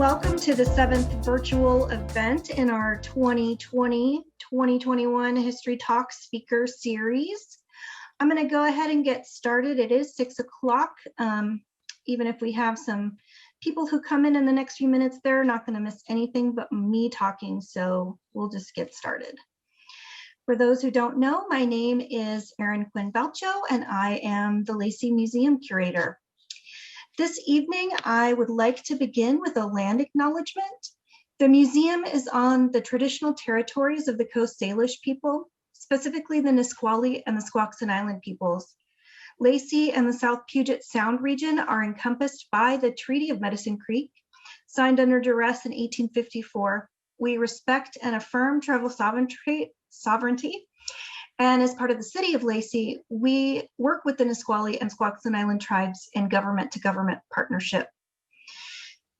welcome to the 7th virtual event in our 2020-2021 History Talk Speaker Series. I'm going to go ahead and get started. It is 6 o'clock. Even if we have some people who come in the next few minutes, they're not going to miss anything but me talking, so we'll just get started. For those who don't know, my name is Erin Quinn Balcho, and I am the Lacey Museum Curator. This evening, I would like to begin with a land acknowledgement. The museum is on the traditional territories of the Coast Salish people, specifically the Nisqually and the Squaxin Island peoples. Lacey and the South Puget Sound region are encompassed by the Treaty of Medicine Creek, signed under duress in 1854. We respect and affirm tribal sovereignty. And as part of the city of Lacey, we work with the Nisqually and Squaxin Island tribes in government-to-government partnership.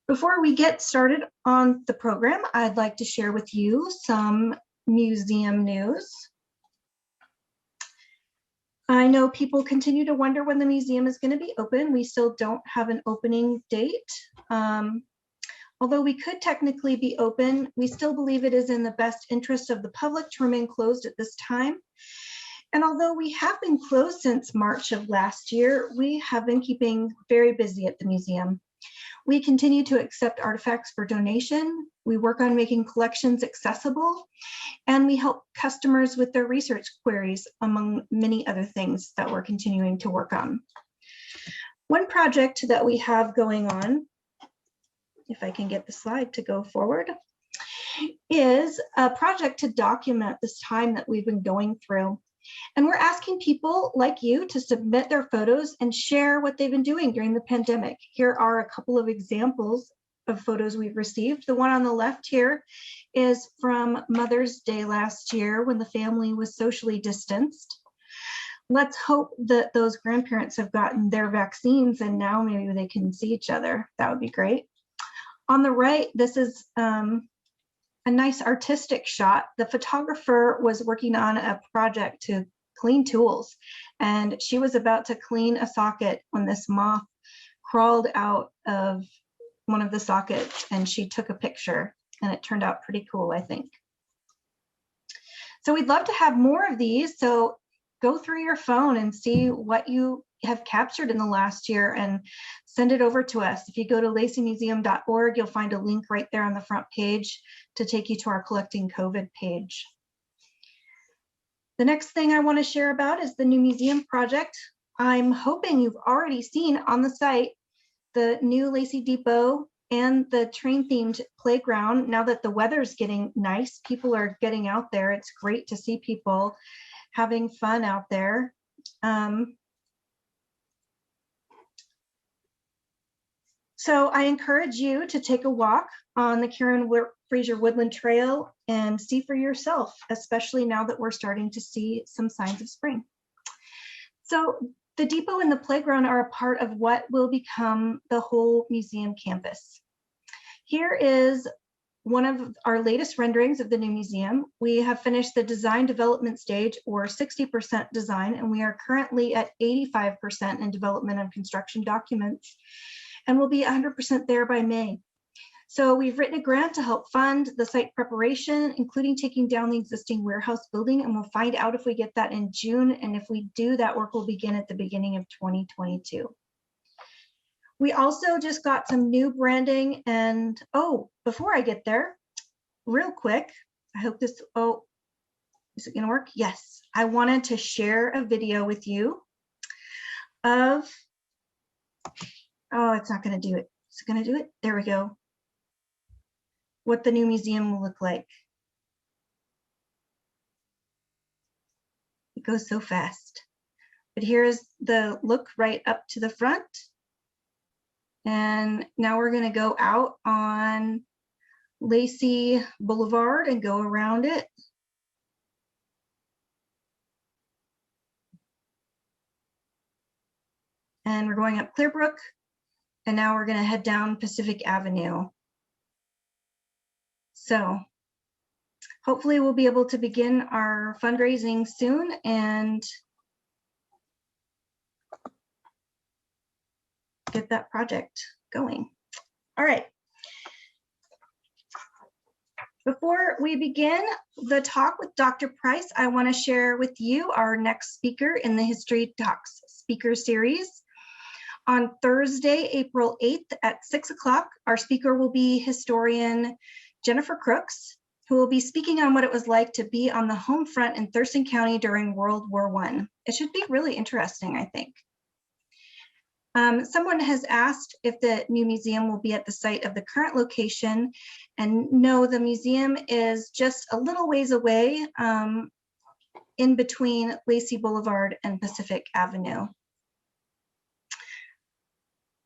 Before we get started on the program, I'd like to share with you some museum news. I know people continue to wonder when the museum is going to be open. We still don't have an opening date. Although we could technically be open, we still believe it is in the best interest of the public to remain closed at this time. And although we have been closed since March of last year, we have been keeping very busy at the museum. We continue to accept artifacts for donation. We work on making collections accessible, and we help customers with their research queries, among many other things that we're continuing to work on. One project that we have going on, if I can get the slide to go forward, is a project to document this time that we've been going through. And we're asking people like you to submit their photos and share what they've been doing during the pandemic. Here are a couple of examples of photos we've received. The one on the left here is from Mother's Day last year when the family was socially distanced. Let's hope that those grandparents have gotten their vaccines and now maybe they can see each other. That would be great. On the right, this is a nice artistic shot. The photographer was working on a project to clean tools, and she was about to clean a socket when this moth crawled out of one of the sockets, and she took a picture, and it turned out pretty cool, I think. So we'd love to have more of these, so go through your phone and see what you have captured in the last year and send it over to us. If you go to laceymuseum.org, you'll find a link right there on the front page to take you to our Collecting COVID page. The next thing I want to share about is the new museum project. I'm hoping you've already seen on the site the new Lacey Depot and the train-themed playground. Now that the weather's getting nice, people are getting out there. It's great to see people having fun out there. So I encourage you to take a walk on the Karen Fraser Woodland Trail and see for yourself, especially now that we're starting to see some signs of spring. So the depot and the playground are a part of what will become the whole museum campus. Here is one of our latest renderings of the new museum. We have finished the design development stage, or 60% design, and we are currently at 85% in development of construction documents, and we'll be 100% there by May. So we've written a grant to help fund the site preparation, including taking down the existing warehouse building, and we'll find out if we get that in June, and if we do, that work will begin at the beginning of 2022. We also just got some new branding, and before I get there, real quick, I hope this, is it gonna work? Yes, I wanted to share a video with you of, it's not gonna do it. Is it gonna do it? There we go. What the new museum will look like. It goes so fast. But here's the look right up to the front. And now we're gonna go out on Lacey Boulevard and go around it. And we're going up Clearbrook, and now we're gonna head down Pacific Avenue. So hopefully we'll be able to begin our fundraising soon and get that project going. All right, Before we begin the talk with Dr. Price, I want to share with you our next speaker in the History Talks speaker series. On Thursday, April 8th at 6 o'clock, our speaker will be historian Jennifer Crooks, who will be speaking on what it was like to be on the home front in Thurston County during World War I. It should be really interesting, I think. Someone has asked if the new museum will be at the site of the current location, and no, the museum is just a little ways away in between Lacey Boulevard and Pacific Avenue.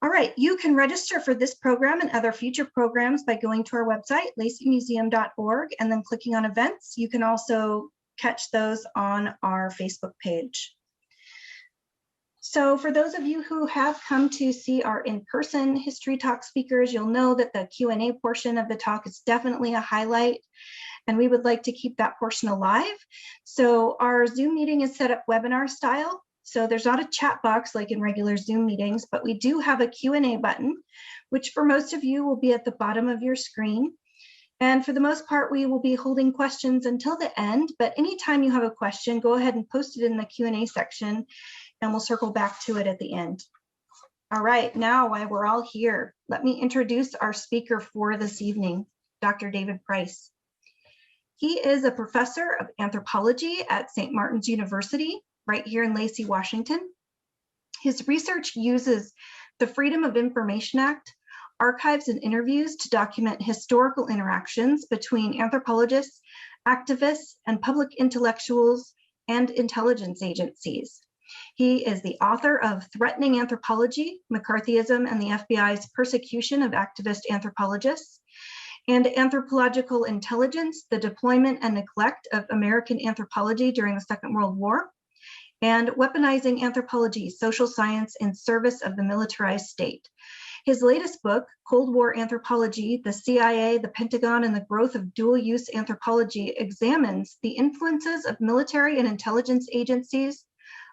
All right, you can register for this program and other future programs by going to our website, laceymuseum.org, and then clicking on events. You can also catch those on our Facebook page. So for those of you who have come to see our in-person History Talk speakers, you'll know that the Q&A portion of the talk is definitely a highlight, and we would like to keep that portion alive. So our Zoom meeting is set up webinar style. So there's not a chat box like in regular Zoom meetings, but we do have a Q&A button, which for most of you will be at the bottom of your screen. And for the most part, we will be holding questions until the end, but anytime you have a question, go ahead and post it in the Q&A section, and we'll circle back to it at the end. All right, now while we're all here, let me introduce our speaker for this evening, Dr. David Price. He is a professor of anthropology at St. Martin's University, right here in Lacey, Washington. His research uses the Freedom of Information Act, archives and interviews to document historical interactions between anthropologists, activists, and public intellectuals and intelligence agencies. He is the author of Threatening Anthropology, McCarthyism and the FBI's Persecution of Activist Anthropologists, and Anthropological Intelligence, the Deployment and Neglect of American Anthropology During the Second World War, and Weaponizing Anthropology, Social Science in Service of the Militarized State. His latest book, Cold War Anthropology, the CIA, the Pentagon, and the Growth of Dual-Use Anthropology, examines the influences of military and intelligence agencies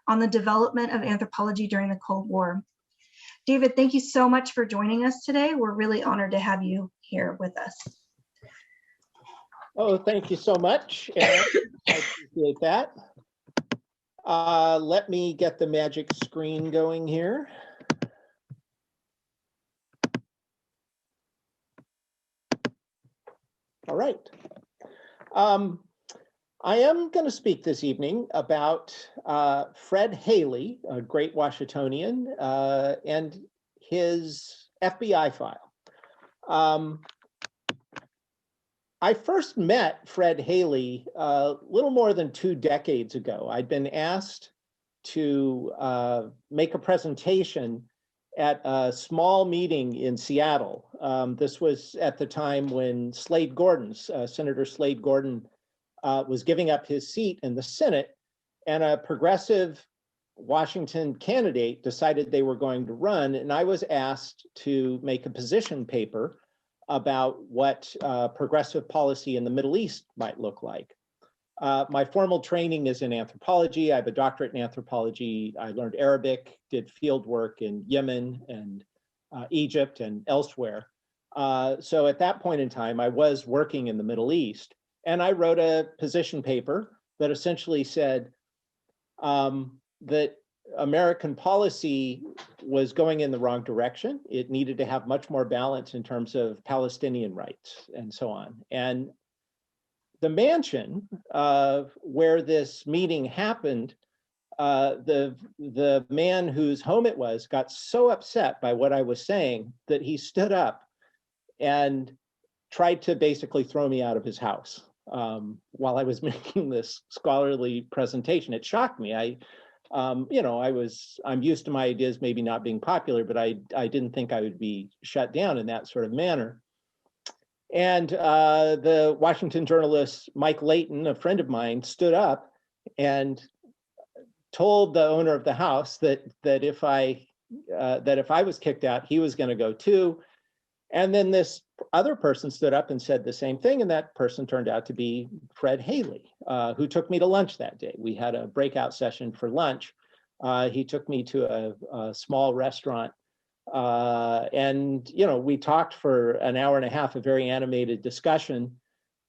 on the development of anthropology during the Cold War. David, thank you so much for joining us today. We're really honored to have you here with us. Oh, thank you so much, Erin. I appreciate that. Let me get the magic screen going here. All right. I am going to speak this evening about Fred Haley, a great Washingtonian, and his FBI file. I first met Fred Haley a little more than 2 decades ago. I'd been asked to make a presentation at a small meeting in Seattle. This was at the time when Slade Gordon's, Senator Slade Gordon, was giving up his seat in the Senate, and a progressive Washington candidate decided they were going to run, and I was asked to make a position paper about what progressive policy in the Middle East might look like. My formal training is in anthropology. I have a doctorate in anthropology. I learned Arabic, did field work in Yemen and Egypt and elsewhere. So at that point in time, I was working in the Middle East. And I wrote a position paper that essentially said that American policy was going in the wrong direction. It needed to have much more balance in terms of Palestinian rights and so on. And the mansion where this meeting happened, the man whose home it was got so upset by what I was saying that he stood up and tried to basically throw me out of his house while I was making this scholarly presentation. It shocked me. I'm used to my ideas maybe not being popular, but I didn't think I would be shut down in that sort of manner. And the Washington journalist, Mike Layton, a friend of mine, stood up and told the owner of the house that if I was kicked out, he was going to go too. And then this other person stood up and said the same thing, and that person turned out to be Fred Haley, who took me to lunch that day. We had a breakout session for lunch. He took me to a small restaurant, and we talked for an hour and a half, a very animated discussion.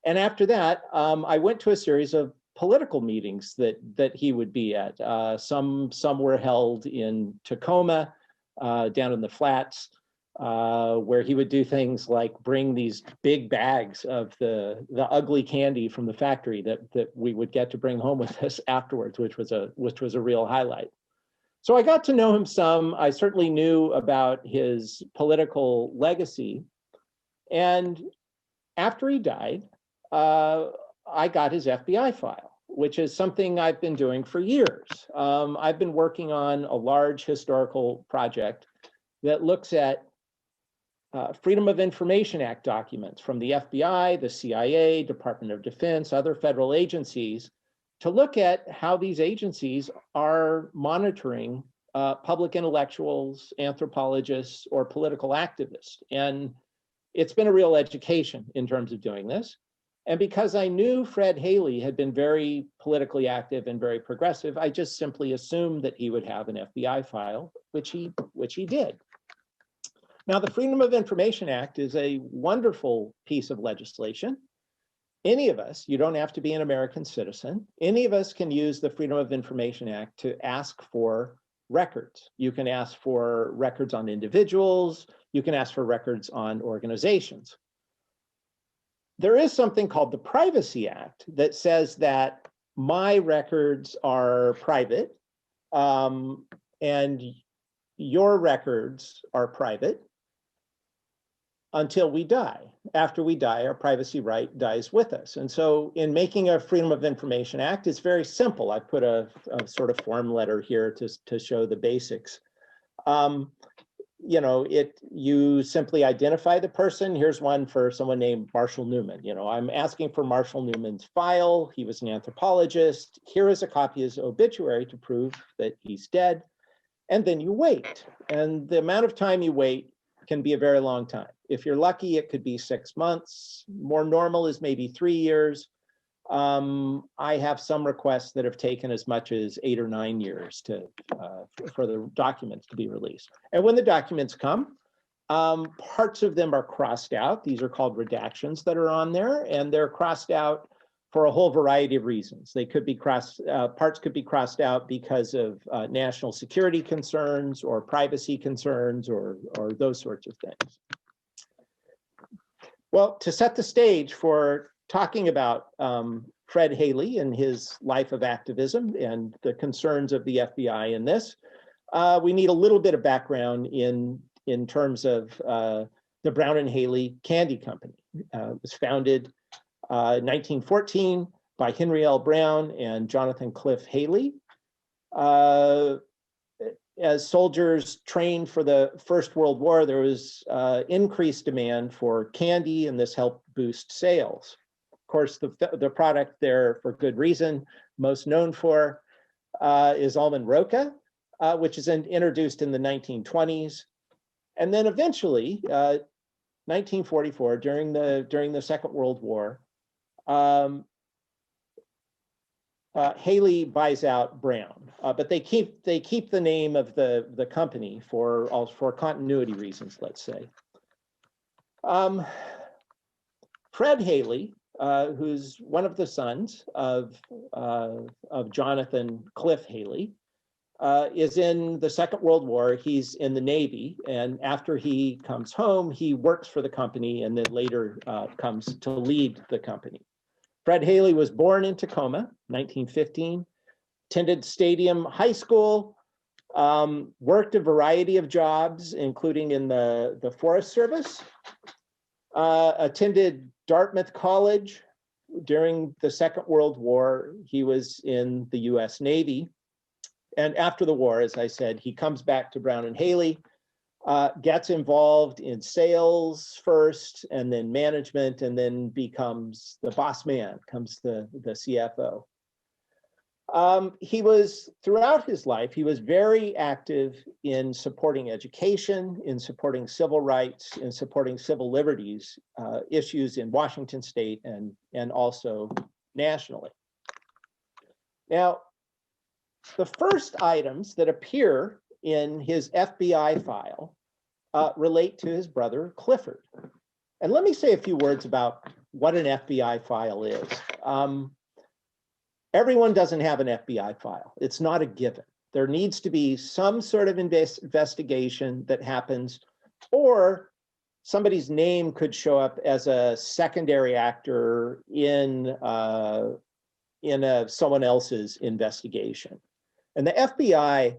And after that, I went to a series of political meetings that he would be at. Some were held in Tacoma, down in the flats, where he would do things like bring these big bags of the ugly candy from the factory that we would get to bring home with us afterwards, which was a real highlight. So I got to know him some. I certainly knew about his political legacy. And after he died, I got his FBI file, which is something I've been doing for years. I've been working on a large historical project that looks at Freedom of Information Act documents from the FBI, the CIA, Department of Defense, other federal agencies, to look at how these agencies are monitoring public intellectuals, anthropologists, or political activists. And it's been a real education in terms of doing this. And because I knew Fred Haley had been very politically active and very progressive, I just simply assumed that he would have an FBI file, which he did. Now, the Freedom of Information Act is a wonderful piece of legislation. Any of us, you don't have to be an American citizen, any of us can use the Freedom of Information Act to ask for records. You can ask for records on individuals, you can ask for records on organizations. There is something called the Privacy Act that says that my records are private, and your records are private until we die. After we die, our privacy right dies with us. And so in making a Freedom of Information Act, it's very simple. I put a sort of form letter here to show the basics. You simply identify the person. Here's one for someone named Marshall Newman. I'm asking for Marshall Newman's file. He was an anthropologist. Here is a copy of his obituary to prove that he's dead. And then you wait. And the amount of time you wait can be a very long time. If you're lucky, it could be 6 months. More normal is maybe 3 years. I have some requests that have taken as much as 8 or 9 years for the documents to be released. And when the documents come, parts of them are crossed out. These are called redactions that are on there, and they're crossed out for a whole variety of reasons. They could be parts could be crossed out because of national security concerns or privacy concerns or those sorts of things. Well, to set the stage for talking about Fred Haley and his life of activism and the concerns of the FBI in this, we need a little bit of background in terms of the Brown and Haley Candy Company. It was founded in 1914 by Henry L. Brown and Jonathan Cliff Haley. As soldiers trained for the First World War, there was increased demand for candy, and this helped boost sales. Of course, the product there, for good reason, most known for is almond roca, which is introduced in the 1920s. And then eventually, 1944, during the Second World War, Haley buys out Brown, but they keep the name of the company for continuity reasons, let's say. Fred Haley, who's one of the sons of Jonathan Cliff Haley, is in the Second World War. He's in the Navy, and after he comes home, he works for the company and then later comes to lead the company. Fred Haley was born in Tacoma, 1915, attended Stadium High School, worked a variety of jobs, including in the Forest Service, attended Dartmouth College. During the Second World War, he was in the US Navy. And after the war, as I said, he comes back to Brown and Haley, gets involved in sales first and then management, and then becomes the boss man, becomes the CFO. He was, throughout his life, he was very active in supporting education, in supporting civil rights, in supporting civil liberties issues in Washington state and also nationally. Now, the first items that appear in his FBI file relate to his brother, Clifford. And let me say a few words about what an FBI file is. Everyone doesn't have an FBI file. It's not a given. There needs to be some sort of investigation that happens, or somebody's name could show up as a secondary actor in someone else's investigation. And the FBI,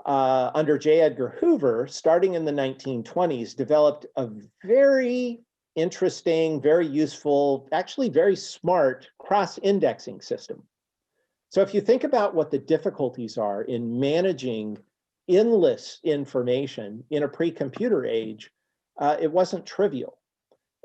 under J. Edgar Hoover, starting in the 1920s, developed a very interesting, very useful, actually very smart cross-indexing system. So if you think about what the difficulties are in managing endless information in a pre-computer age, it wasn't trivial.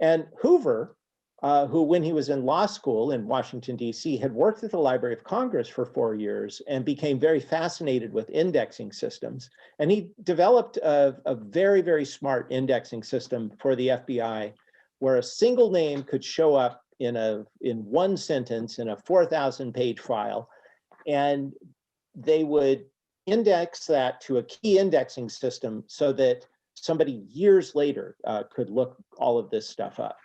And Hoover, who when he was in law school in Washington, D.C., had worked at the Library of Congress for 4 years and became very fascinated with indexing systems. And he developed a very, very smart indexing system for the FBI, where a single name could show up in one sentence in a 4,000-page file, and they would index that to a key indexing system so that somebody years later could look all of this stuff up.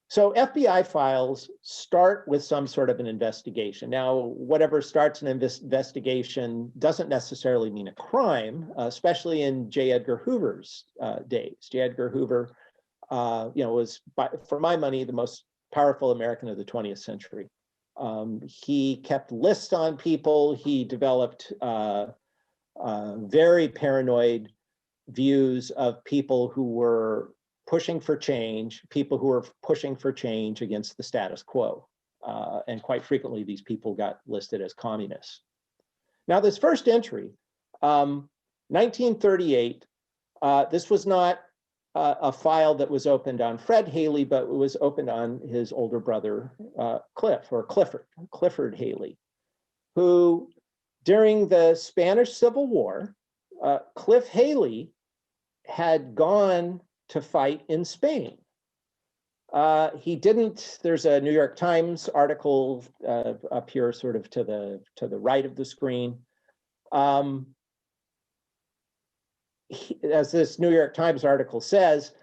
So FBI files start with some sort of an investigation. Now, whatever starts an investigation doesn't necessarily mean a crime, especially in J. Edgar Hoover's days. J. Edgar Hoover, was, for my money, the most powerful American of the 20th century. He kept lists on people. He developed very paranoid views of people who were pushing for change, people who were pushing for change against the status quo. And quite frequently, these people got listed as communists. Now, this first entry, 1938, this was not a file that was opened on Fred Haley, but it was opened on his older brother, Clifford Haley, who during the Spanish Civil War, Cliff Haley had gone to fight in Spain. He didn't, there's a New York Times article up here sort of to the right of the screen. As this New York Times article says,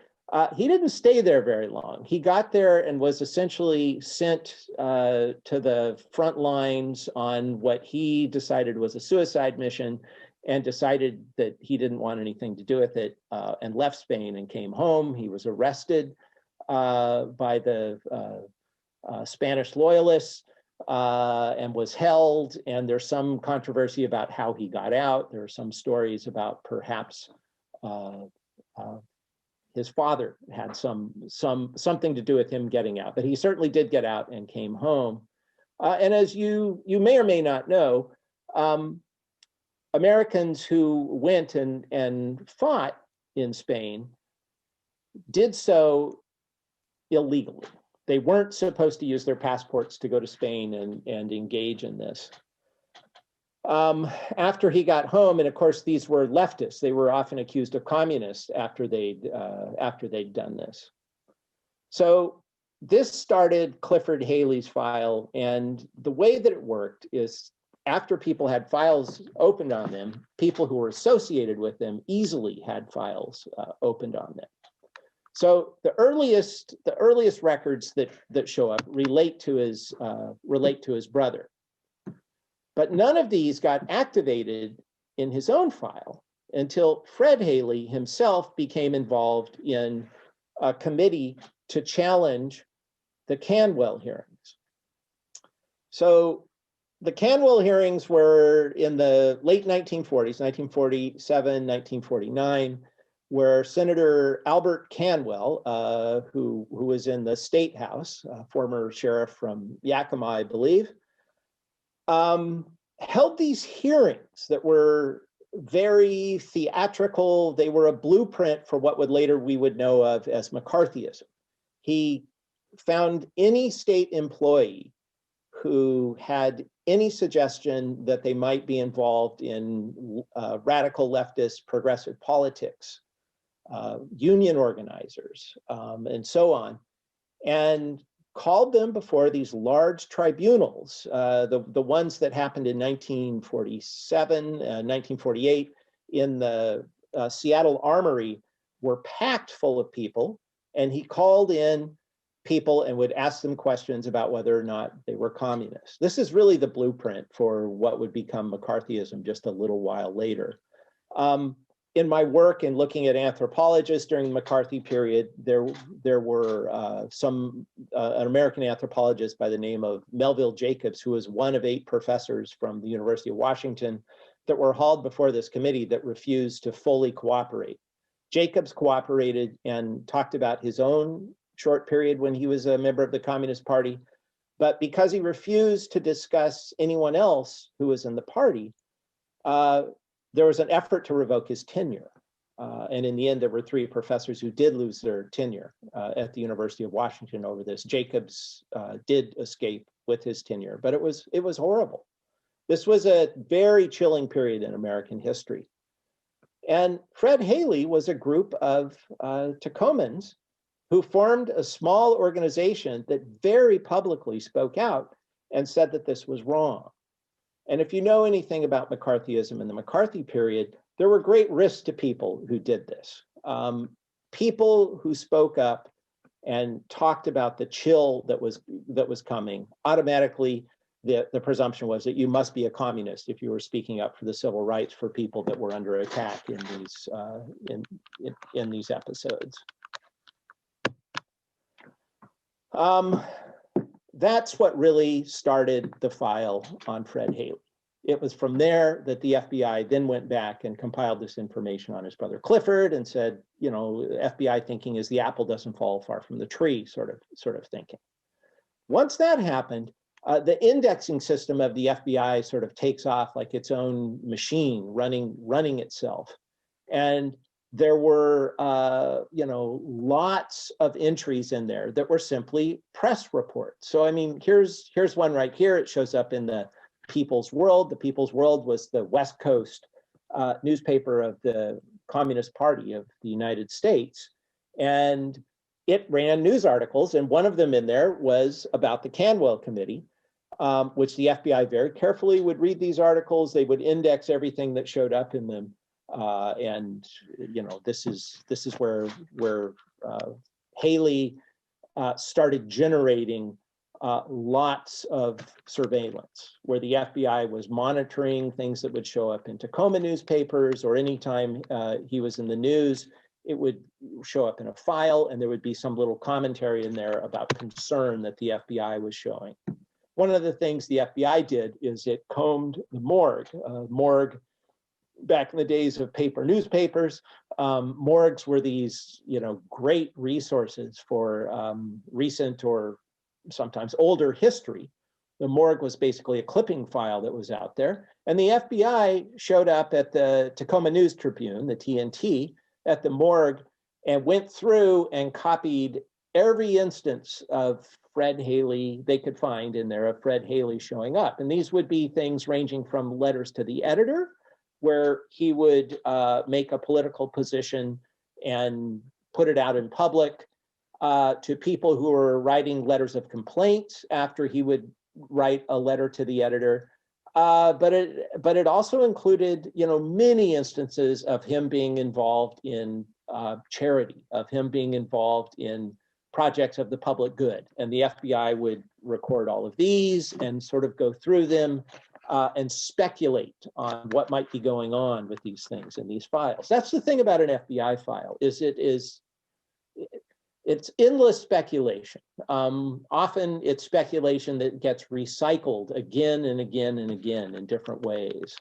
he didn't stay there very long. He got there and was essentially sent to the front lines on what he decided was a suicide mission, and decided that he didn't want anything to do with it, and left Spain and came home. He was arrested by the Spanish loyalists and was held. And there's some controversy about how he got out. There are some stories about perhaps his father had something to do with him getting out, but he certainly did get out and came home. And as you may or may not know, Americans who went and fought in Spain did so illegally. They weren't supposed to use their passports to go to Spain and engage in this. After he got home, and of course these were leftists, they were often accused of communists after they'd done this. So this started Clifford Haley's file, and the way that it worked is, after people had files opened on them, people who were associated with them easily had files opened on them. So the earliest records that show up relate to his brother, but none of these got activated in his own file until Fred Haley himself became involved in a committee to challenge the Canwell hearings. So the Canwell hearings were in the late 1940s, 1947, 1949, where Senator Albert Canwell, who was in the State House, former sheriff from Yakima, I believe, held these hearings that were very theatrical. They were a blueprint for what we would know of as McCarthyism. He found any state employee who had any suggestion that they might be involved in radical leftist progressive politics, union organizers, and so on, and called them before these large tribunals, the ones that happened in 1947, 1948 in the Seattle Armory were packed full of people, and he called in people and would ask them questions about whether or not they were communists. This is really the blueprint for what would become McCarthyism just a little while later. In my work in looking at anthropologists during the McCarthy period, there were an American anthropologist by the name of Melville Jacobs, who was one of 8 professors from the University of Washington that were hauled before this committee that refused to fully cooperate. Jacobs cooperated and talked about his own short period when he was a member of the Communist Party, but because he refused to discuss anyone else who was in the party, there was an effort to revoke his tenure. And in the end, there were 3 professors who did lose their tenure at the University of Washington over this. Jacobs did escape with his tenure, but it was horrible. This was a very chilling period in American history. And Fred Haley was a group of Tacomans who formed a small organization that very publicly spoke out and said that this was wrong. And if you know anything about McCarthyism in the McCarthy period, there were great risks to people who did this. People who spoke up and talked about the chill that was coming, automatically the presumption was that you must be a communist if you were speaking up for the civil rights for people that were under attack in these episodes. That's what really started the file on Fred Haley. It was from there that the FBI then went back and compiled this information on his brother Clifford and said, you know, FBI thinking is the apple doesn't fall far from the tree sort of thinking. Once that happened, the indexing system of the FBI sort of takes off like its own machine running itself. And there were, lots of entries in there that were simply press reports. So, I mean, here's one right here. It shows up in the People's World. The People's World was the West Coast newspaper of the Communist Party of the United States. And it ran news articles. And one of them in there was about the Canwell Committee, which the FBI very carefully would read these articles. They would index everything that showed up in them. And this is where Haley started generating lots of surveillance, where the FBI was monitoring things that would show up in Tacoma newspapers, or anytime he was in the news, it would show up in a file, and there would be some little commentary in there about concern that the FBI was showing. One of the things the FBI did is it combed the morgue. Back in the days of paper newspapers, morgues were these, great resources for recent or sometimes older history. The morgue was basically a clipping file that was out there. And the FBI showed up at the Tacoma News Tribune, the TNT, at the morgue, and went through and copied every instance of Fred Haley they could find in there of Fred Haley showing up. And these would be things ranging from letters to the editor, where he would make a political position and put it out in public, to people who were writing letters of complaint after he would write a letter to the editor. But it also included, many instances of him being involved in charity, of him being involved in projects of the public good. And the FBI would record all of these and sort of go through them and speculate on what might be going on with these things in these files. That's the thing about an FBI file, is it's endless speculation. Often it's speculation that gets recycled again and again and again in different ways.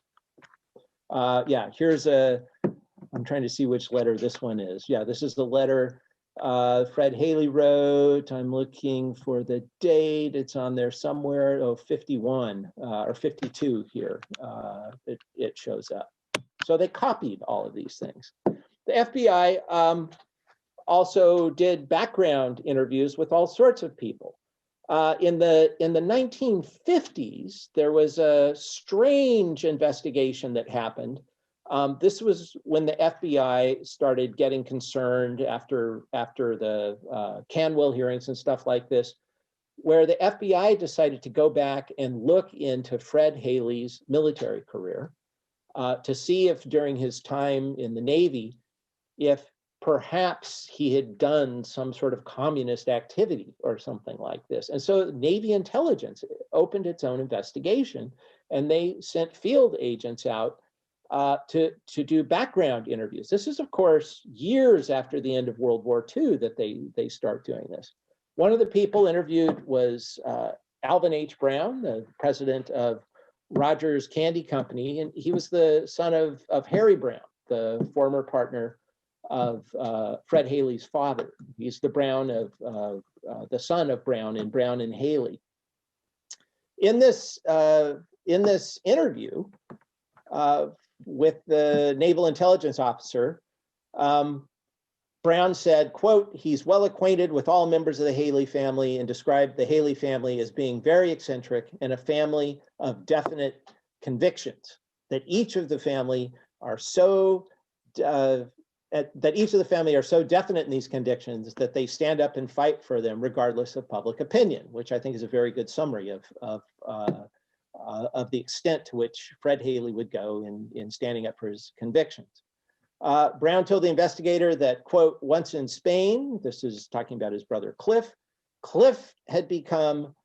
Here's I'm trying to see which letter this one is. Yeah, this is the letter Fred Haley wrote. I'm looking for the date. It's on there somewhere. 51 or 52 here. It shows up. So they copied all of these things. The FBI also did background interviews with all sorts of people. In the 1950s, there was a strange investigation that happened. This was when the FBI started getting concerned after the Canwell hearings and stuff like this, where the FBI decided to go back and look into Fred Haley's military career to see if during his time in the Navy, if perhaps he had done some sort of communist activity or something like this. And so Navy intelligence opened its own investigation, and they sent field agents out to do background interviews. This is, of course, years after the end of World War II that they start doing this. One of the people interviewed was Alvin H. Brown, the president of Rogers Candy Company, and he was the son of Harry Brown, the former partner of Fred Haley's father. He's the Brown of the son of Brown and Haley. In this interview with the naval intelligence officer, Brown said, quote, "He's well acquainted with all members of the Haley family and described the Haley family as being very eccentric and a family of definite convictions, that each of the family are so definite in these convictions that they stand up and fight for them regardless of public opinion," which I think is a very good summary of the extent to which Fred Haley would go in standing up for his convictions. Brown told the investigator that, quote, "Once in Spain," this is talking about his brother Cliff had become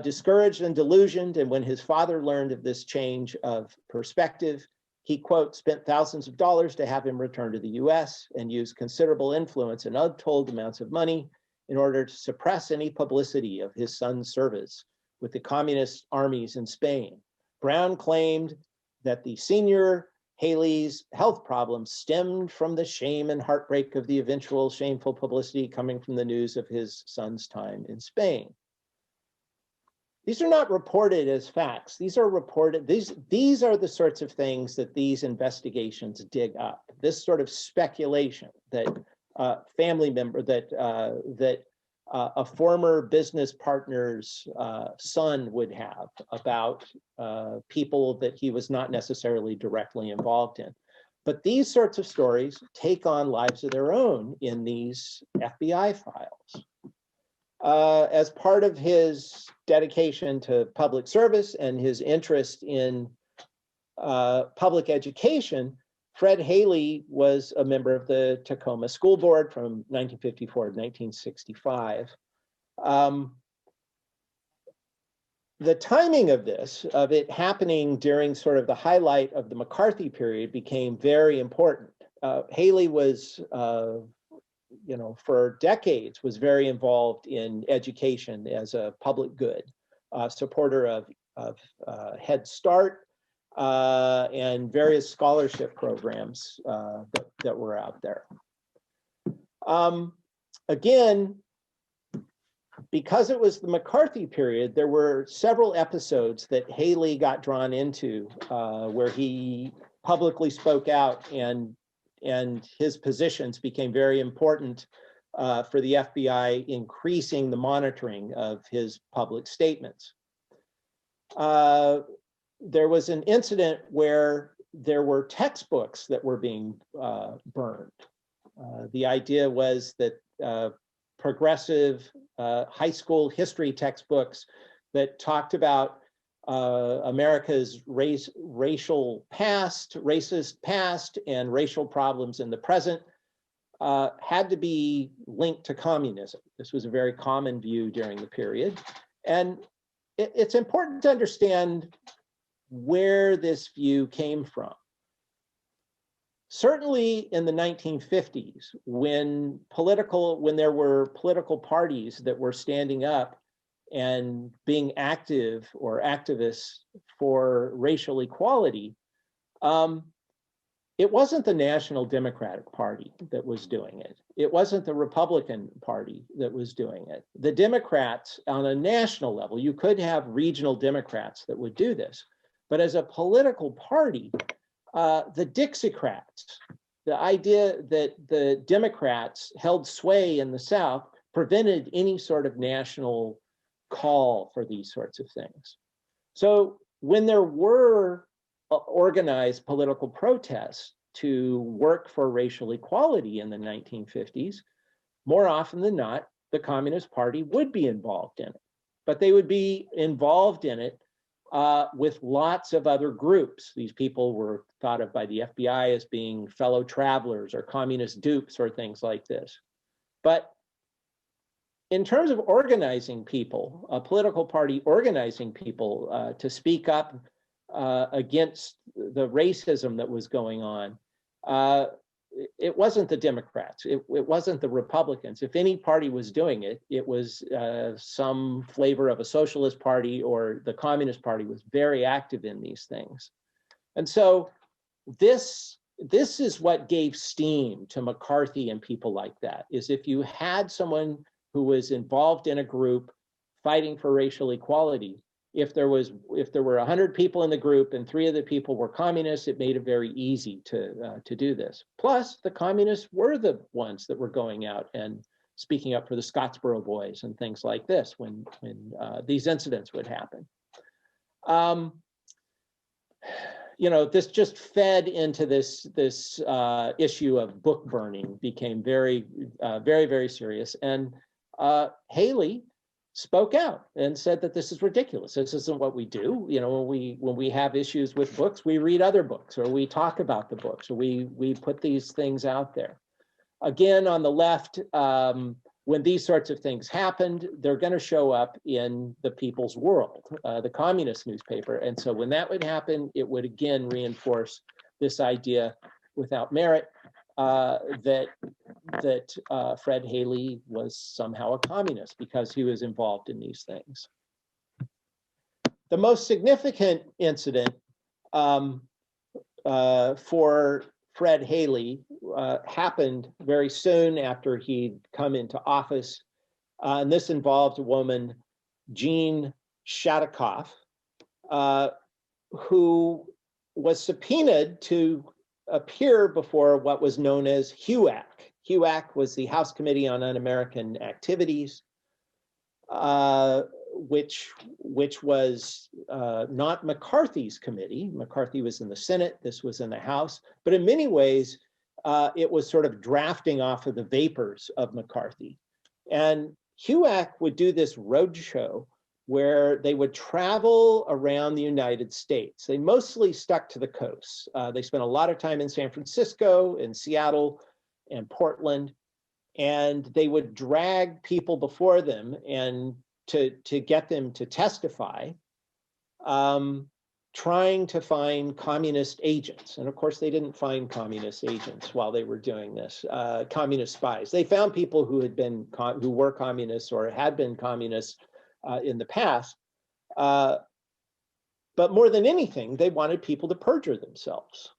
discouraged and delusioned, and when his father learned of this change of perspective, he, quote, "spent thousands of dollars to have him return to the US and used considerable influence and untold amounts of money in order to suppress any publicity of his son's service with the communist armies in Spain." Brown claimed that the senior Haley's health problems stemmed from the shame and heartbreak of the eventual shameful publicity coming from the news of his son's time in Spain. These are not reported as facts. These are reported, these are the sorts of things that these investigations dig up. This sort of speculation that family member, that a former business partner's son would have about people that he was not necessarily directly involved in. But these sorts of stories take on lives of their own in these FBI files. As part of his dedication to public service and his interest in public education, Fred Haley was a member of the Tacoma School Board from 1954 to 1965. The timing of this, of it happening during sort of the highlight of the McCarthy period, became very important. Haley was, for decades, was very involved in education as a public good, supporter of Head Start, and various scholarship programs that were out there. Again, because it was the McCarthy period, there were several episodes that Haley got drawn into where he publicly spoke out, and his positions became very important for the FBI, increasing the monitoring of his public statements. There was an incident where there were textbooks that were being burned. The idea was that progressive high school history textbooks that talked about America's racist past and racial problems in the present had to be linked to communism. This was a very common view during the period. And it's important to understand where this view came from. Certainly in the 1950s, when there were political parties that were standing up and being active or activists for racial equality, it wasn't the National Democratic Party that was doing it. It wasn't the Republican Party that was doing it. The Democrats on a national level, you could have regional Democrats that would do this, but as a political party, the Dixiecrats, the idea that the Democrats held sway in the South prevented any sort of national call for these sorts of things. So when there were organized political protests to work for racial equality in the 1950s, more often than not, the Communist Party would be involved in it. But they would be involved in it with lots of other groups. These people were thought of by the FBI as being fellow travelers or communist dupes or things like this. But in terms of organizing people, a political party organizing people to speak up against the racism that was going on, it wasn't the Democrats, it wasn't the Republicans. If any party was doing it, it was some flavor of a socialist party, or the Communist Party was very active in these things. And so this is what gave steam to McCarthy and people like that, is if you had someone who was involved in a group fighting for racial equality, if there were 100 people in the group and 3 of the people were communists, it made it very easy to do this. Plus, the communists were the ones that were going out and speaking up for the Scottsboro Boys and things like this when these incidents would happen. You know, this just fed into this issue of book burning, became very, very serious. And Haley spoke out and said that this is ridiculous. This isn't what we do. You know, when we have issues with books, we read other books, or we talk about the books, or we put these things out there. Again, on the left, when these sorts of things happened, they're going to show up in the People's World, the communist newspaper. And so when that would happen, it would again reinforce this idea without merit that Fred Haley was somehow a communist because he was involved in these things. The most significant incident for Fred Haley happened very soon after he'd come into office, and this involved a woman, Jean Shattukoff, who was subpoenaed to appear before what was known as HUAC. HUAC was the House Committee on Un-American Activities, which was not McCarthy's committee. McCarthy was in the Senate, this was in the House, but in many ways, it was sort of drafting off of the vapors of McCarthy. And HUAC would do this roadshow where they would travel around the United States. They mostly stuck to the coast. They spent a lot of time in San Francisco, in Seattle, and Portland, and they would drag people before them and to get them to testify, trying to find communist agents. And of course, they didn't find communist agents while they were doing this, communist spies. They found people who were communists or had been communists in the past. But more than anything, they wanted people to perjure themselves.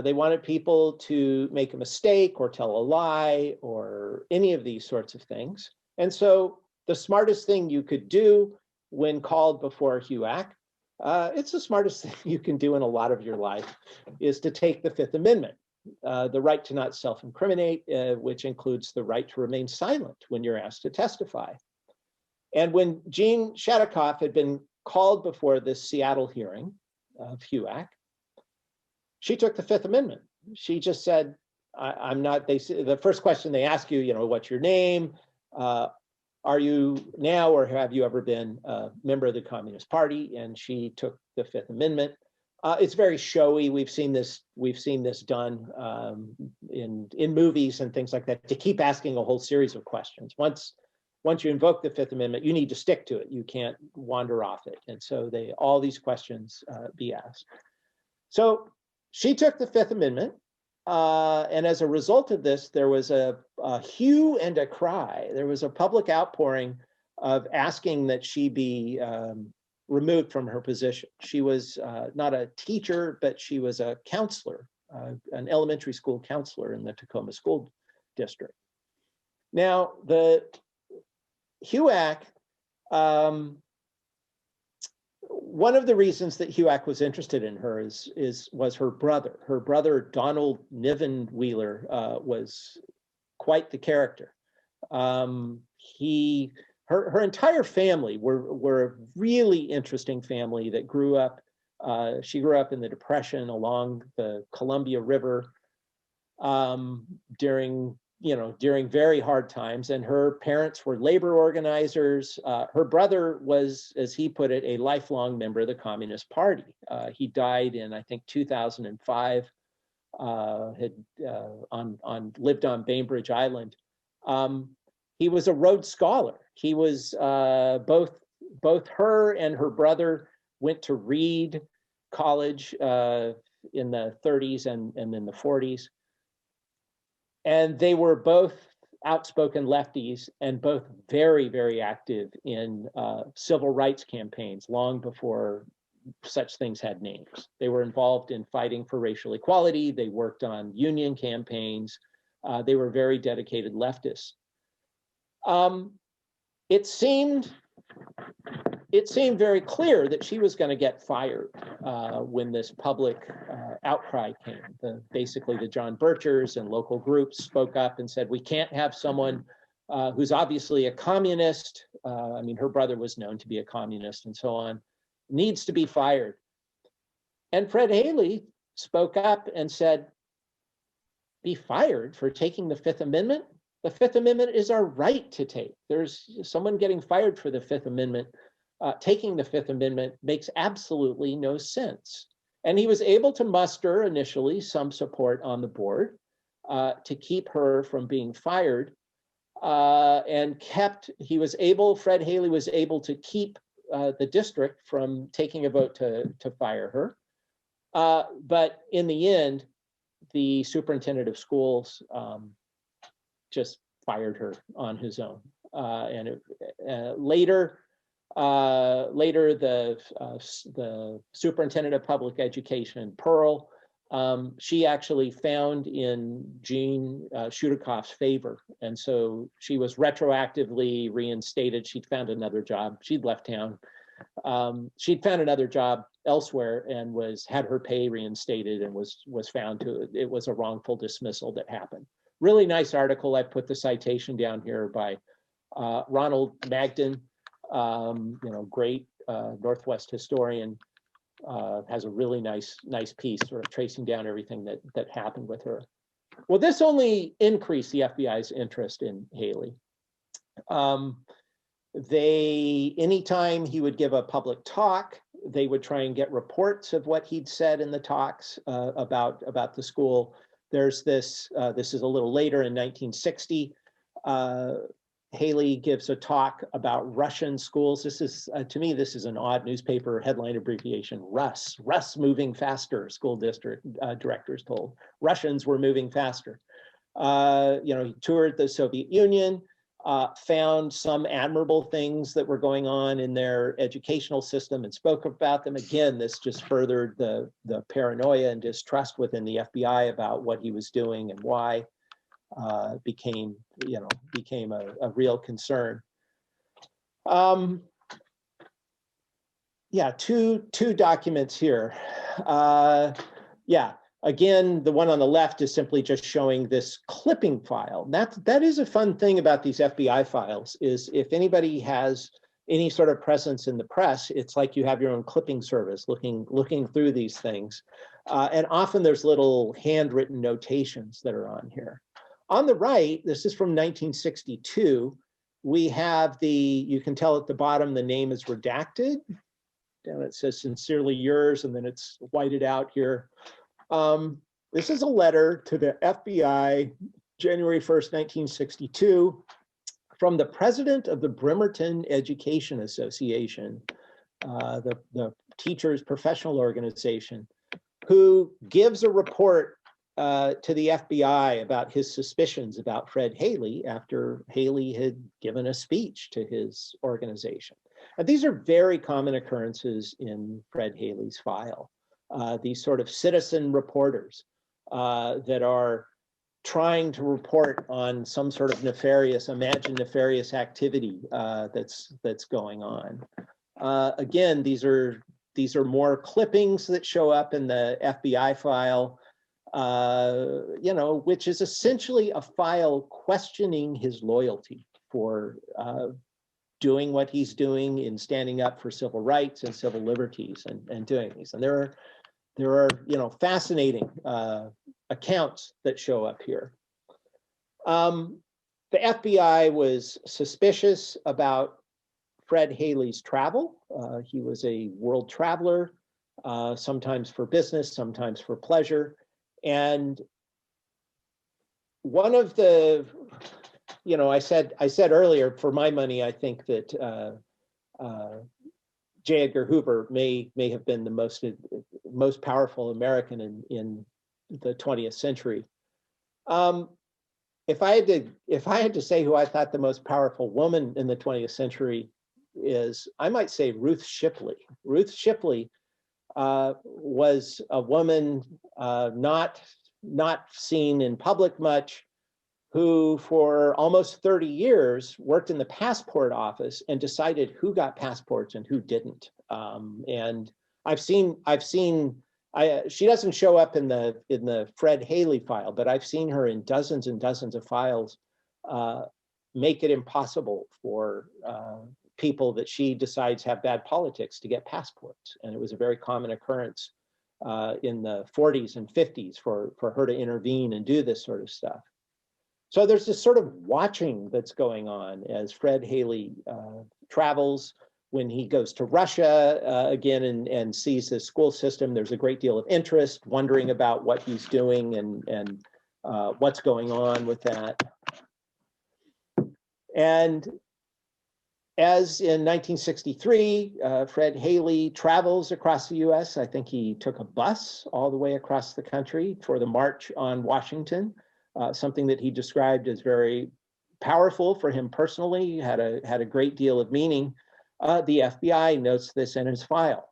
They wanted people to make a mistake or tell a lie or any of these sorts of things. And so the smartest thing you could do when called before HUAC, it's the smartest thing you can do in a lot of your life, is to take the Fifth Amendment, the right to not self-incriminate, which includes the right to remain silent when you're asked to testify. And when Jean Shattukoff had been called before this Seattle hearing of HUAC, she took the Fifth Amendment. She just said, I'm not, the first question they ask you, what's your name? Are you now or have you ever been a member of the Communist Party? And she took the Fifth Amendment. It's very showy. We've seen this done in movies and things like that, to keep asking a whole series of questions. Once you invoke the Fifth Amendment, you need to stick to it. You can't wander off it. And so all these questions be asked. So she took the Fifth Amendment. And as a result of this, there was a hue and a cry. There was a public outpouring of asking that she be removed from her position. She was not a teacher, but she was a counselor, an elementary school counselor in the Tacoma School District. Now, the HUAC, one of the reasons that HUAC was interested in her was her brother. Her brother, Donald Niven Wheeler, was quite the character. Her entire family were a really interesting family that grew up. She grew up in the Depression along the Columbia River during during very hard times, and her parents were labor organizers. Her brother was, as he put it, a lifelong member of the Communist Party. He died in, I think, 2005, lived on Bainbridge Island. He was a Rhodes Scholar. He was, both her and her brother went to Reed College in the 30s and in the 40s. And they were both outspoken lefties and both very, very active in civil rights campaigns long before such things had names. They were involved in fighting for racial equality. They worked on union campaigns. They were very dedicated leftists. It seemed very clear that she was going to get fired when this public outcry came. Basically, the John Birchers and local groups spoke up and said, we can't have someone who's obviously a communist. I mean, her brother was known to be a communist and so on, needs to be fired. And Fred Haley spoke up and said, be fired for taking the Fifth Amendment? The Fifth Amendment is our right to take. There's someone getting fired for the Fifth Amendment. Taking the Fifth Amendment makes absolutely no sense. And he was able to muster initially some support on the board to keep her from being fired, and Fred Haley was able to keep the district from taking a vote to fire her. But in the end, the superintendent of schools just fired her on his own. Later, the superintendent of public education, Pearl, she actually found in Jean Shudakoff's favor. And so she was retroactively reinstated. She'd found another job. She'd left town. She'd found another job elsewhere and had her pay reinstated and was found it was a wrongful dismissal that happened. Really nice article. I put the citation down here by Ronald Magden, great Northwest historian, has a really nice piece sort of tracing down everything that happened with her. Well, this only increased the FBI's interest in Haley. Anytime he would give a public talk, they would try and get reports of what he'd said in the talks about the school. There's this is a little later in 1960. Haley gives a talk about Russian schools. This is, to me, this is an odd newspaper headline abbreviation, Russ moving faster, school district directors told. Russians were moving faster. He toured the Soviet Union, found some admirable things that were going on in their educational system and spoke about them. Again, this just furthered the paranoia and distrust within the FBI about what he was doing and why. Became a real concern. Two documents here. Again, the one on the left is simply just showing this clipping file. That is a fun thing about these FBI files, is if anybody has any sort of presence in the press, it's like you have your own clipping service looking through these things. And often there's little handwritten notations that are on here. On the right, this is from 1962. We have you can tell at the bottom the name is redacted. Down it says sincerely yours, and then it's whited out here. This is a letter to the FBI, January 1st, 1962, from the president of the Bremerton Education Association, the teachers' professional organization, who gives a report to the FBI about his suspicions about Fred Haley after Haley had given a speech to his organization. And these are very common occurrences in Fred Haley's file. These sort of citizen reporters that are trying to report on some sort of imagined nefarious activity that's going on. Again, these are more clippings that show up in the FBI file. Which is essentially a file questioning his loyalty for doing what he's doing in standing up for civil rights and civil liberties and doing these. And there are fascinating accounts that show up here. The FBI was suspicious about Fred Haley's travel. He was a world traveler, sometimes for business, sometimes for pleasure. And one of the, I said earlier, for my money, I think that J. Edgar Hoover may have been the most powerful American in the 20th century. If I had to say who I thought the most powerful woman in the 20th century is, I might say Ruth Shipley. Ruth Shipley was a woman not seen in public much, who for almost 30 years worked in the passport office and decided who got passports and who didn't. And she doesn't show up in the Fred Haley file, but I've seen her in dozens and dozens of files make it impossible for people that she decides have bad politics to get passports. And it was a very common occurrence in the 40s and 50s for her to intervene and do this sort of stuff. So there's this sort of watching that's going on as Fred Haley travels. When he goes to Russia again and sees the school system, there's a great deal of interest, wondering about what he's doing and what's going on with that. And as in 1963, Fred Haley travels across the US. I think he took a bus all the way across the country for the March on Washington, something that he described as very powerful for him personally, had a great deal of meaning. The FBI notes this in his file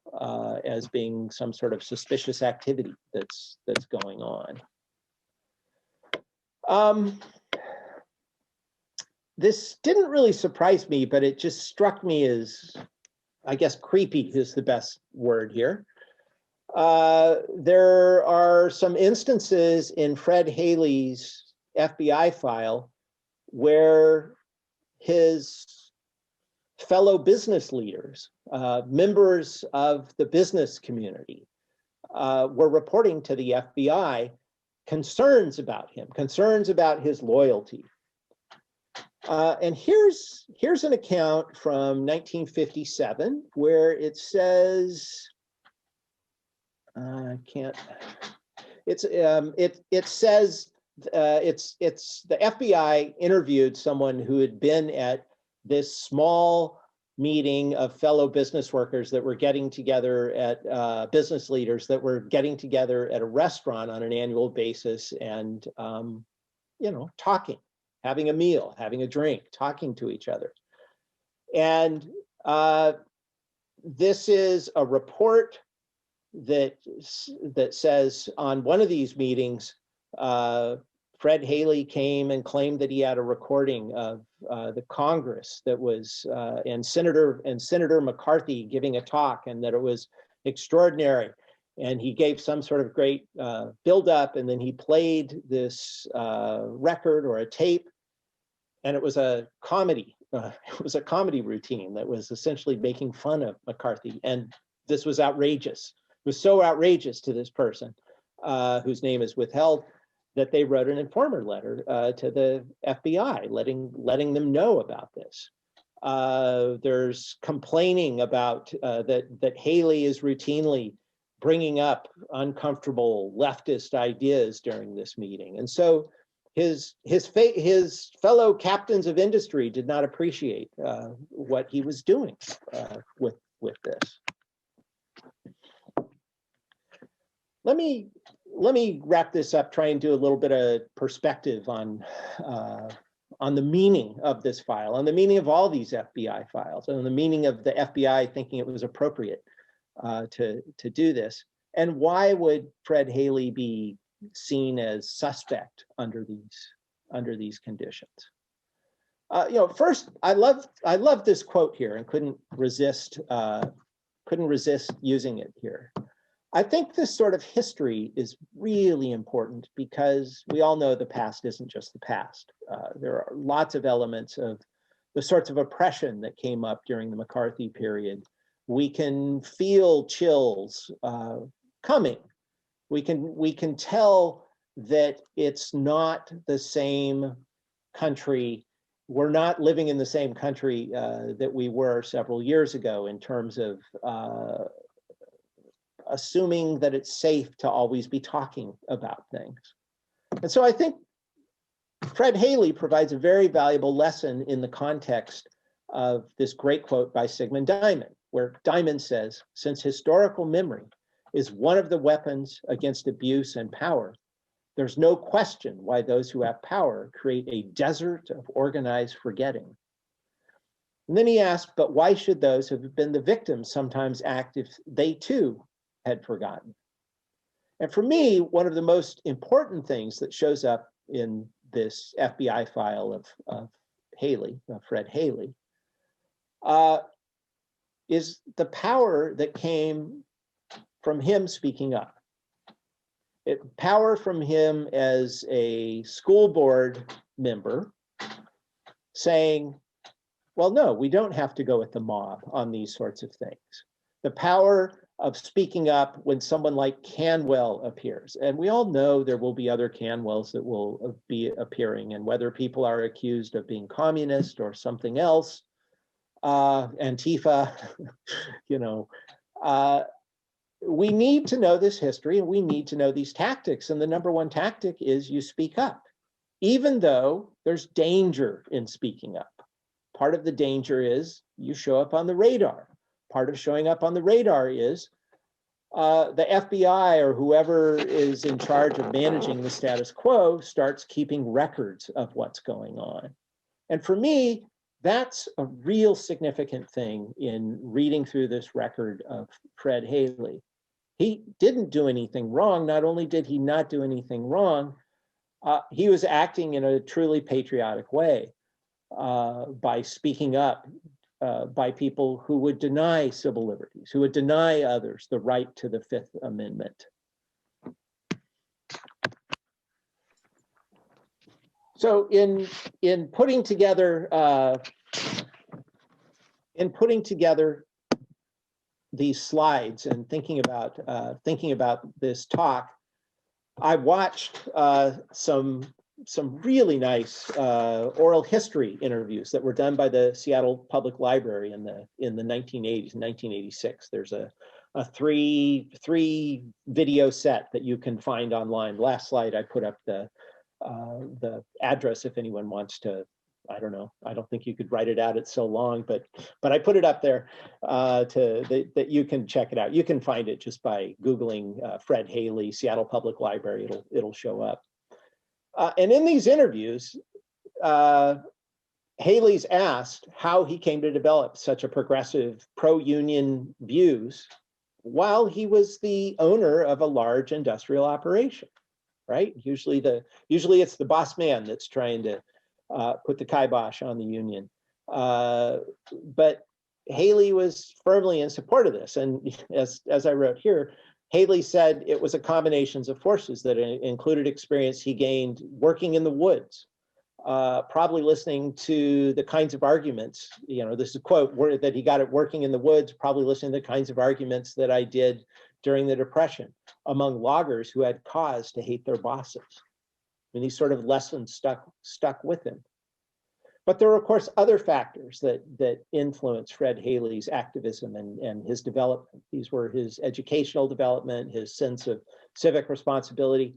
as being some sort of suspicious activity that's going on. This didn't really surprise me, but it just struck me as, I guess, creepy is the best word here. There are some instances in Fred Haley's FBI file where his fellow business leaders, members of the business community, were reporting to the FBI concerns about him, concerns about his loyalty. And here's an account from 1957 where it says, it says the FBI interviewed someone who had been at this small meeting of fellow business workers that were getting together at business leaders that were getting together at a restaurant on an annual basis and talking, having a meal, having a drink, talking to each other. And this is a report that says on one of these meetings, Fred Haley came and claimed that he had a recording of the Congress that was, and Senator McCarthy giving a talk, and that it was extraordinary. And he gave some sort of great build-up, and then he played this record or a tape, and it was a comedy. It was a comedy routine that was essentially making fun of McCarthy, and this was outrageous. It was so outrageous to this person, whose name is withheld, that they wrote an informer letter to the FBI, letting them know about this. There's complaining about that Haley is routinely bringing up uncomfortable leftist ideas during this meeting, and so his fellow captains of industry did not appreciate what he was doing with this. Let me wrap this up, try and do a little bit of perspective on the meaning of this file, on the meaning of all these FBI files, and the meaning of the FBI thinking it was appropriate to do this, and why would Fred Haley be seen as suspect under these conditions? First, I love this quote here, and couldn't resist using it here. I think this sort of history is really important because we all know the past isn't just the past. There are lots of elements of the sorts of oppression that came up during the McCarthy period. We can feel chills coming. We can tell that it's not the same country. We're not living in the same country that we were several years ago in terms of assuming that it's safe to always be talking about things. And so I think Fred Haley provides a very valuable lesson in the context of this great quote by Sigmund Diamond, where Diamond says, "Since historical memory is one of the weapons against abuse and power, there's no question why those who have power create a desert of organized forgetting." And then he asked, but why should those who have been the victims sometimes act if they too had forgotten? And for me, one of the most important things that shows up in this FBI file of Haley, Fred Haley, is the power that came from him speaking up. Power from him as a school board member saying, well, no, we don't have to go with the mob on these sorts of things. The power of speaking up when someone like Canwell appears. And we all know there will be other Canwells that will be appearing, and whether people are accused of being communist or something else, Antifa, we need to know this history and we need to know these tactics. And the number one tactic is you speak up, even though there's danger in speaking up. Part of the danger is you show up on the radar. Part of showing up on the radar is the FBI or whoever is in charge of managing the status quo starts keeping records of what's going on. And for me, that's a real significant thing in reading through this record of Fred Haley. He didn't do anything wrong. Not only did he not do anything wrong, he was acting in a truly patriotic way by speaking up by people who would deny civil liberties, who would deny others the right to the Fifth Amendment. So in putting together these slides and thinking about this talk, I watched some really nice oral history interviews that were done by the Seattle Public Library in the 1980s, 1986. There's a three video set that you can find online. Last slide, I put up the address if anyone wants to. I don't know. I don't think you could write it out. It's so long, but I put it up there that you can check it out. You can find it just by Googling Fred Haley, Seattle Public Library. It'll show up. And in these interviews, Haley's asked how he came to develop such a progressive pro-union views while he was the owner of a large industrial operation, right? Usually it's the boss man that's trying to put the kibosh on the union. But Haley was firmly in support of this. And as I wrote here, Haley said it was a combination of forces that included experience he gained working in the woods, probably listening to the kinds of arguments, this is a quote, that he got at working in the woods, probably listening to the kinds of arguments that I did during the Depression among loggers who had cause to hate their bosses. I mean, these sort of lessons stuck with him. But there were, of course, other factors that influenced Fred Haley's activism and his development. These were his educational development, his sense of civic responsibility,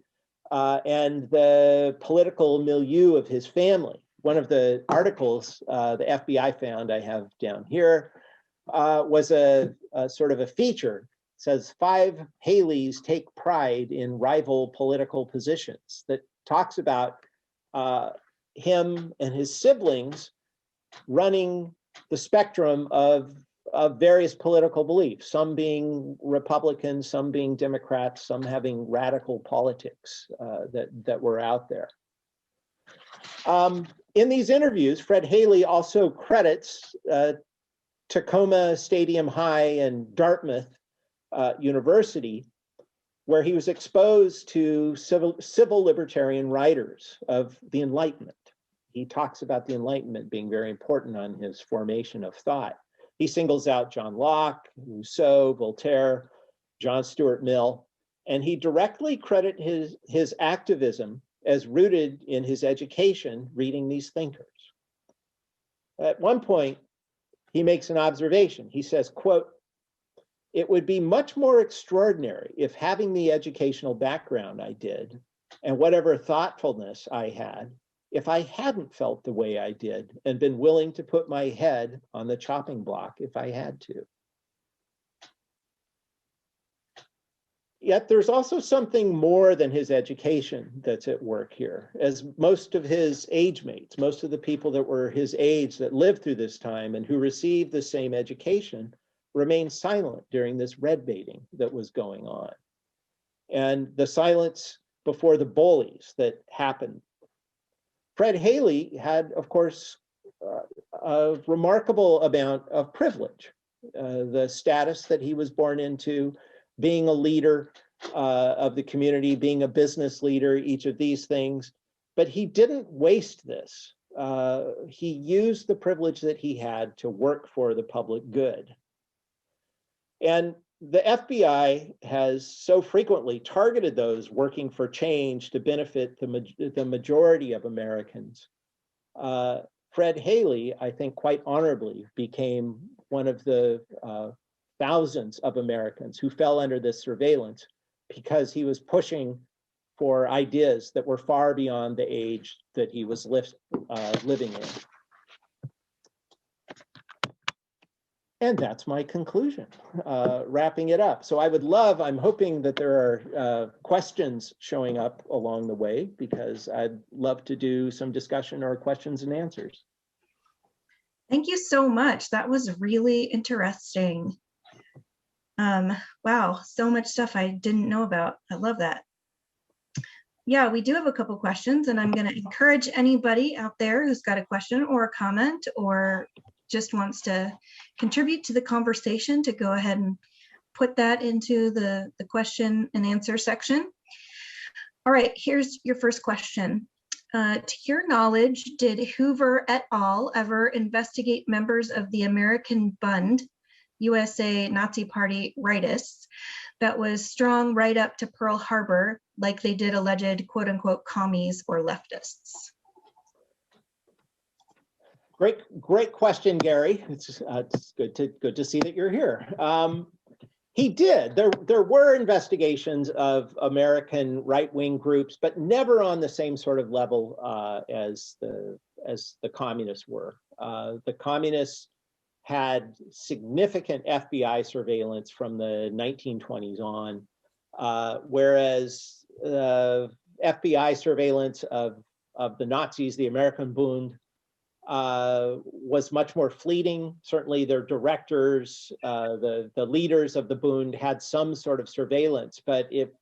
and the political milieu of his family. One of the articles the FBI found, I have down here, was a sort of a feature. It says 5 Haleys take pride in rival political positions, that talks about him and his siblings running the spectrum of various political beliefs, some being Republican, some being Democrats, some having radical politics that were out there. In these interviews, Fred Haley also credits Tacoma Stadium High and Dartmouth University, where he was exposed to civil libertarian writers of the Enlightenment. He talks about the Enlightenment being very important on his formation of thought. He singles out John Locke, Rousseau, Voltaire, John Stuart Mill, and he directly credits his activism as rooted in his education reading these thinkers. At one point, he makes an observation. He says, quote, "It would be much more extraordinary if, having the educational background I did and whatever thoughtfulness I had, if I hadn't felt the way I did and been willing to put my head on the chopping block if I had to." Yet there's also something more than his education that's at work here, as most of his age mates, most of the people that were his age that lived through this time and who received the same education remained silent during this red baiting that was going on. And the silence before the bullies that happened. Fred Haley had, of course, a remarkable amount of privilege, the status that he was born into, being a leader of the community, being a business leader, each of these things, but he didn't waste this. He used the privilege that he had to work for the public good. And the FBI has so frequently targeted those working for change to benefit the majority of Americans. Fred Haley, I think quite honorably, became one of the thousands of Americans who fell under this surveillance because he was pushing for ideas that were far beyond the age that he was living in. And that's my conclusion, wrapping it up. So I'm hoping that there are questions showing up along the way, because I'd love to do some discussion or questions and answers. Thank you so much. That was really interesting. Wow, so much stuff I didn't know about. I love that. Yeah, we do have a couple questions, and I'm going to encourage anybody out there who's got a question or a comment or just wants to contribute to the conversation to go ahead and put that into the question and answer section. All right, here's your first question. To your knowledge, did Hoover et al. Ever investigate members of the American Bund, USA Nazi Party rightists, that was strong right up to Pearl Harbor, like they did alleged quote unquote commies or leftists? Great question, Gary. It's good to see that you're here. He did. There were investigations of American right-wing groups, but never on the same sort of level as the communists were. The communists had significant FBI surveillance from the 1920s on, whereas FBI surveillance of the Nazis, the American Bund, was much more fleeting. Certainly their directors, the leaders of the Bund had some sort of surveillance, but it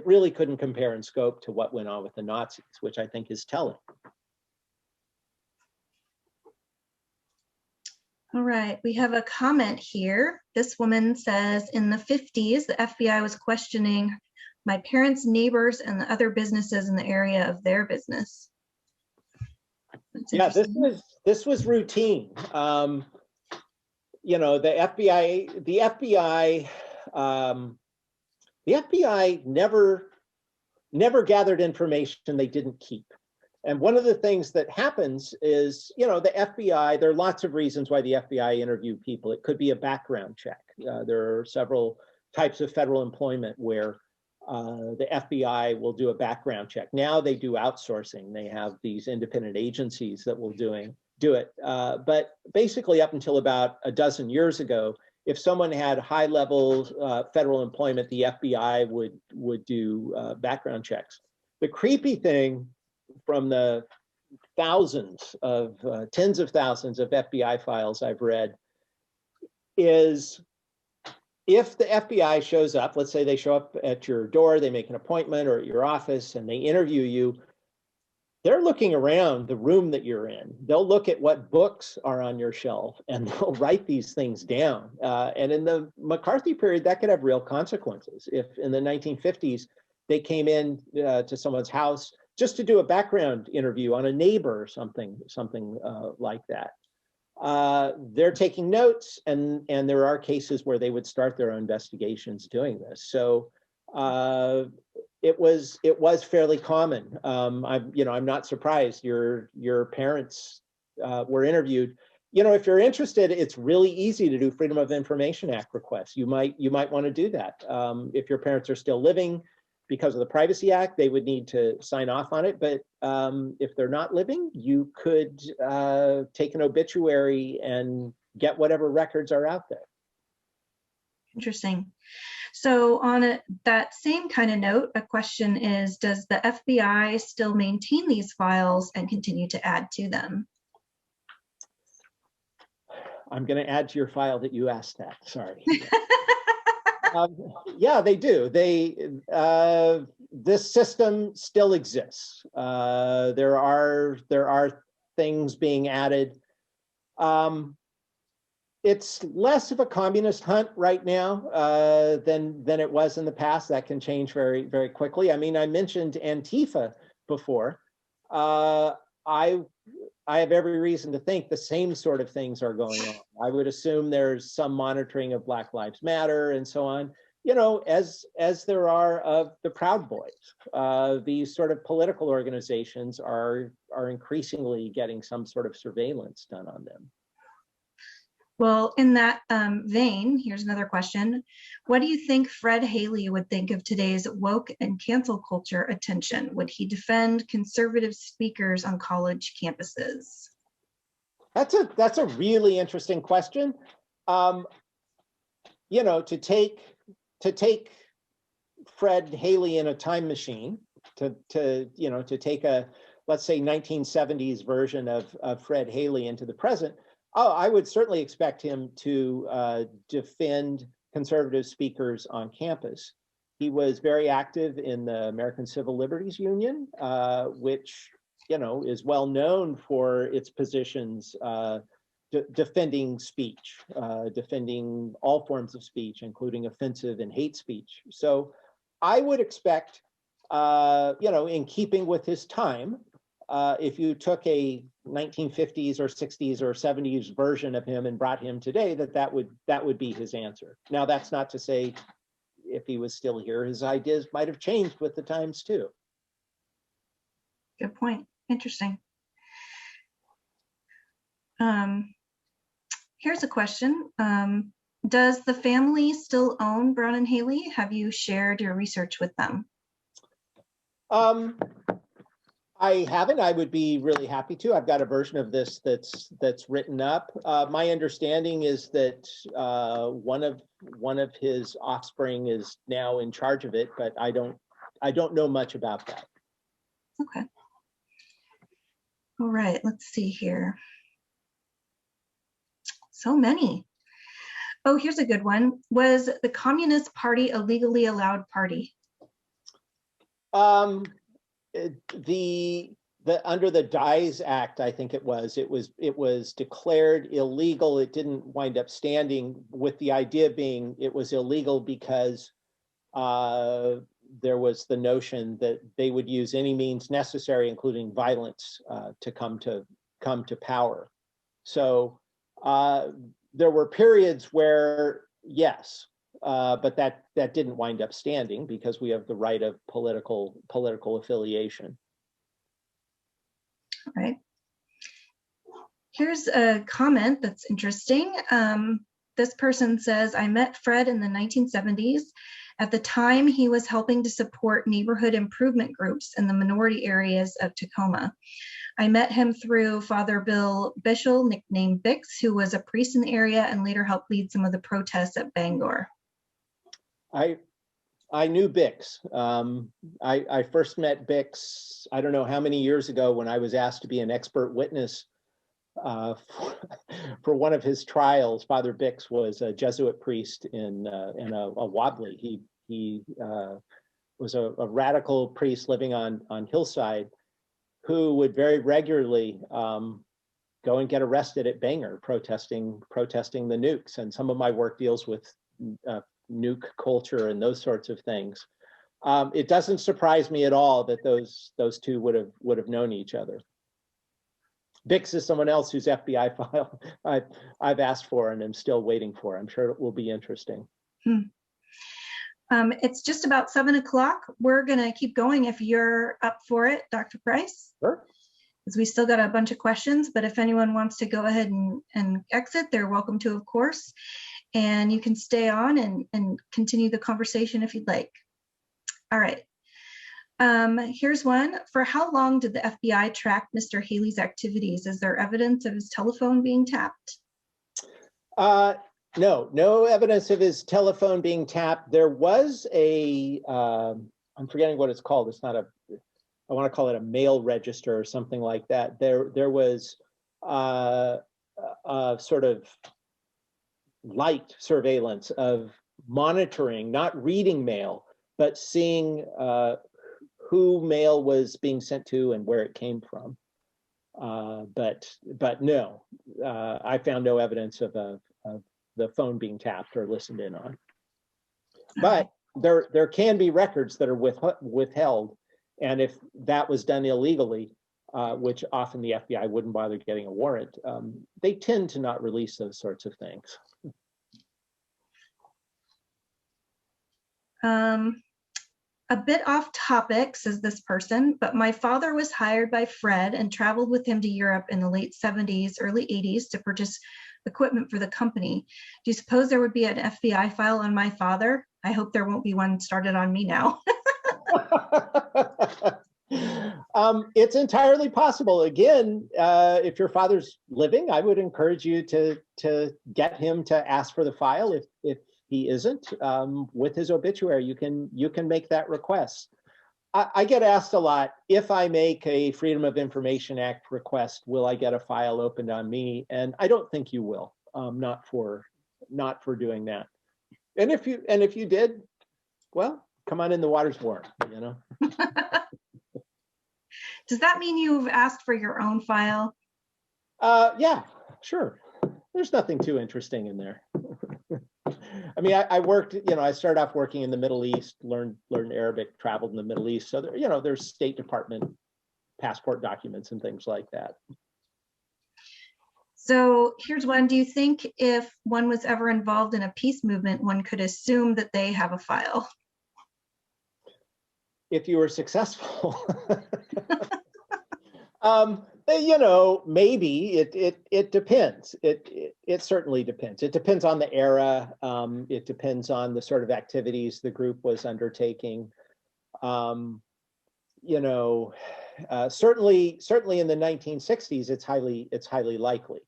really couldn't compare in scope to what went on with the Nazis, which I think is telling. All right, we have a comment here. This woman says, in the 50s, the FBI was questioning my parents' neighbors and the other businesses in the area of their business. Yeah, this was routine. You know, the FBI never gathered information they didn't keep. And one of the things that happens is, you know, the FBI, there are lots of reasons why the FBI interview people. It could be a background check. There are several types of federal employment where the FBI will do a background check. Now they do outsourcing. They have these independent agencies that will do it. But basically up until about a dozen years ago, if someone had high-level federal employment, the FBI would do background checks. The creepy thing from the thousands of, tens of thousands of FBI files I've read is, if the FBI shows up, let's say they show up at your door, they make an appointment, or at your office, and they interview you, they're looking around the room that you're in. They'll look at what books are on your shelf, and they'll write these things down. And in the McCarthy period, that could have real consequences. If in the 1950s, they came in to someone's house just to do a background interview on a neighbor or something like that. They're taking notes, and there are cases where they would start their own investigations doing this. So it was fairly common. I'm not surprised your parents were interviewed. If you're interested, it's really easy to do Freedom of Information Act requests. You might want to do that. If your parents are still living, because of the Privacy Act, they would need to sign off on it. But if they're not living, you could take an obituary and get whatever records are out there. Interesting. So on that same kind of note, a question is, does the FBI still maintain these files and continue to add to them? I'm going to add to your file that you asked that. Sorry. Yeah, they do. This system still exists. There are things being added. It's less of a communist hunt right now than it was in the past. That can change very, very quickly. I mean, I mentioned Antifa before. I have every reason to think the same sort of things are going on. I would assume there's some monitoring of Black Lives Matter and so on, as there are of the Proud Boys. These sort of political organizations are increasingly getting some sort of surveillance done on them. Well, in that vein, here's another question. What do you think Fred Haley would think of today's woke and cancel culture attention? Would he defend conservative speakers on college campuses? That's a really interesting question. To take Fred Haley in a time machine, to take a, let's say, 1970s version of Fred Haley into the present. Oh, I would certainly expect him to defend conservative speakers on campus. He was very active in the American Civil Liberties Union, which, is well known for its positions defending speech, defending all forms of speech, including offensive and hate speech. So I would expect, in keeping with his time, if you took a 1950s or 60s or 70s version of him and brought him today, that would be his answer. Now, that's not to say if he was still here, his ideas might have changed with the times too. Good point. Interesting. Here's a question. Does the family still own Brown and Haley? Have you shared your research with them? I haven't. I would be really happy to. I've got a version of this that's written up. My understanding is that one of his offspring is now in charge of it, but I don't know much about that. Okay. All right. Let's see here. So many. Oh, here's a good one. Was the Communist Party a legally allowed party? Under the Dyes Act, I think it was declared illegal. It didn't wind up standing, with the idea being it was illegal because there was the notion that they would use any means necessary, including violence, to come to power. So there were periods where, yes, but that didn't wind up standing because we have the right of political affiliation. All right. Here's a comment that's interesting. This person says, I met Fred in the 1970s. At the time, he was helping to support neighborhood improvement groups in the minority areas of Tacoma. I met him through Father Bill Bishel, nicknamed Bix, who was a priest in the area and later helped lead some of the protests at Bangor. I knew Bix. I first met Bix, I don't know how many years ago, when I was asked to be an expert witness for one of his trials. Father Bix was a Jesuit priest in a Wobbly. He was a radical priest living on Hillside, who would very regularly go and get arrested at Bangor protesting the nukes. And some of my work deals with nuke culture and those sorts of things. It doesn't surprise me at all that those two would have known each other. Bix is someone else whose FBI file I've asked for and am still waiting for. I'm sure it will be interesting. It's just about 7 o'clock. We're going to keep going if you're up for it, Dr. Price. Sure. Because we still got a bunch of questions, but if anyone wants to go ahead and exit, they're welcome to, of course. And you can stay on and continue the conversation if you'd like. All right. Here's one. For how long did the FBI track Mr. Haley's activities? Is there evidence of his telephone being tapped? No evidence of his telephone being tapped. There was I'm forgetting what it's called. It's not I want to call it a mail register or something like that. There was a sort of light surveillance of monitoring, not reading mail, but seeing who mail was being sent to and where it came from. But no, I found no evidence of the phone being tapped or listened in on. But there can be records that are withheld, and if that was done illegally, which often the FBI wouldn't bother getting a warrant, they tend to not release those sorts of things. A bit off topic, says this person, but my father was hired by Fred and traveled with him to Europe in the late 70s, early 80s to purchase equipment for the company. Do you suppose there would be an FBI file on my father? I hope there won't be one started on me now. It's entirely possible. Again, if your father's living, I would encourage you to get him to ask for the file. If he isn't, with his obituary, you can make that request. I get asked a lot, if I make a Freedom of Information Act request, will I get a file opened on me? And I don't think you will, not for doing that. And if you did, well, come on in, the water's warm, you know. Does that mean you've asked for your own file? Yeah, sure. There's nothing too interesting in there. I mean, I worked, I started off working in the Middle East, learned Arabic, traveled in the Middle East. So, there's State Department passport documents and things like that. So here's one. Do you think if one was ever involved in a peace movement, one could assume that they have a file? If you were successful. Maybe it depends. It certainly depends. It depends on the era. It depends on the sort of activities the group was undertaking. Certainly in the 1960s, it's highly likely.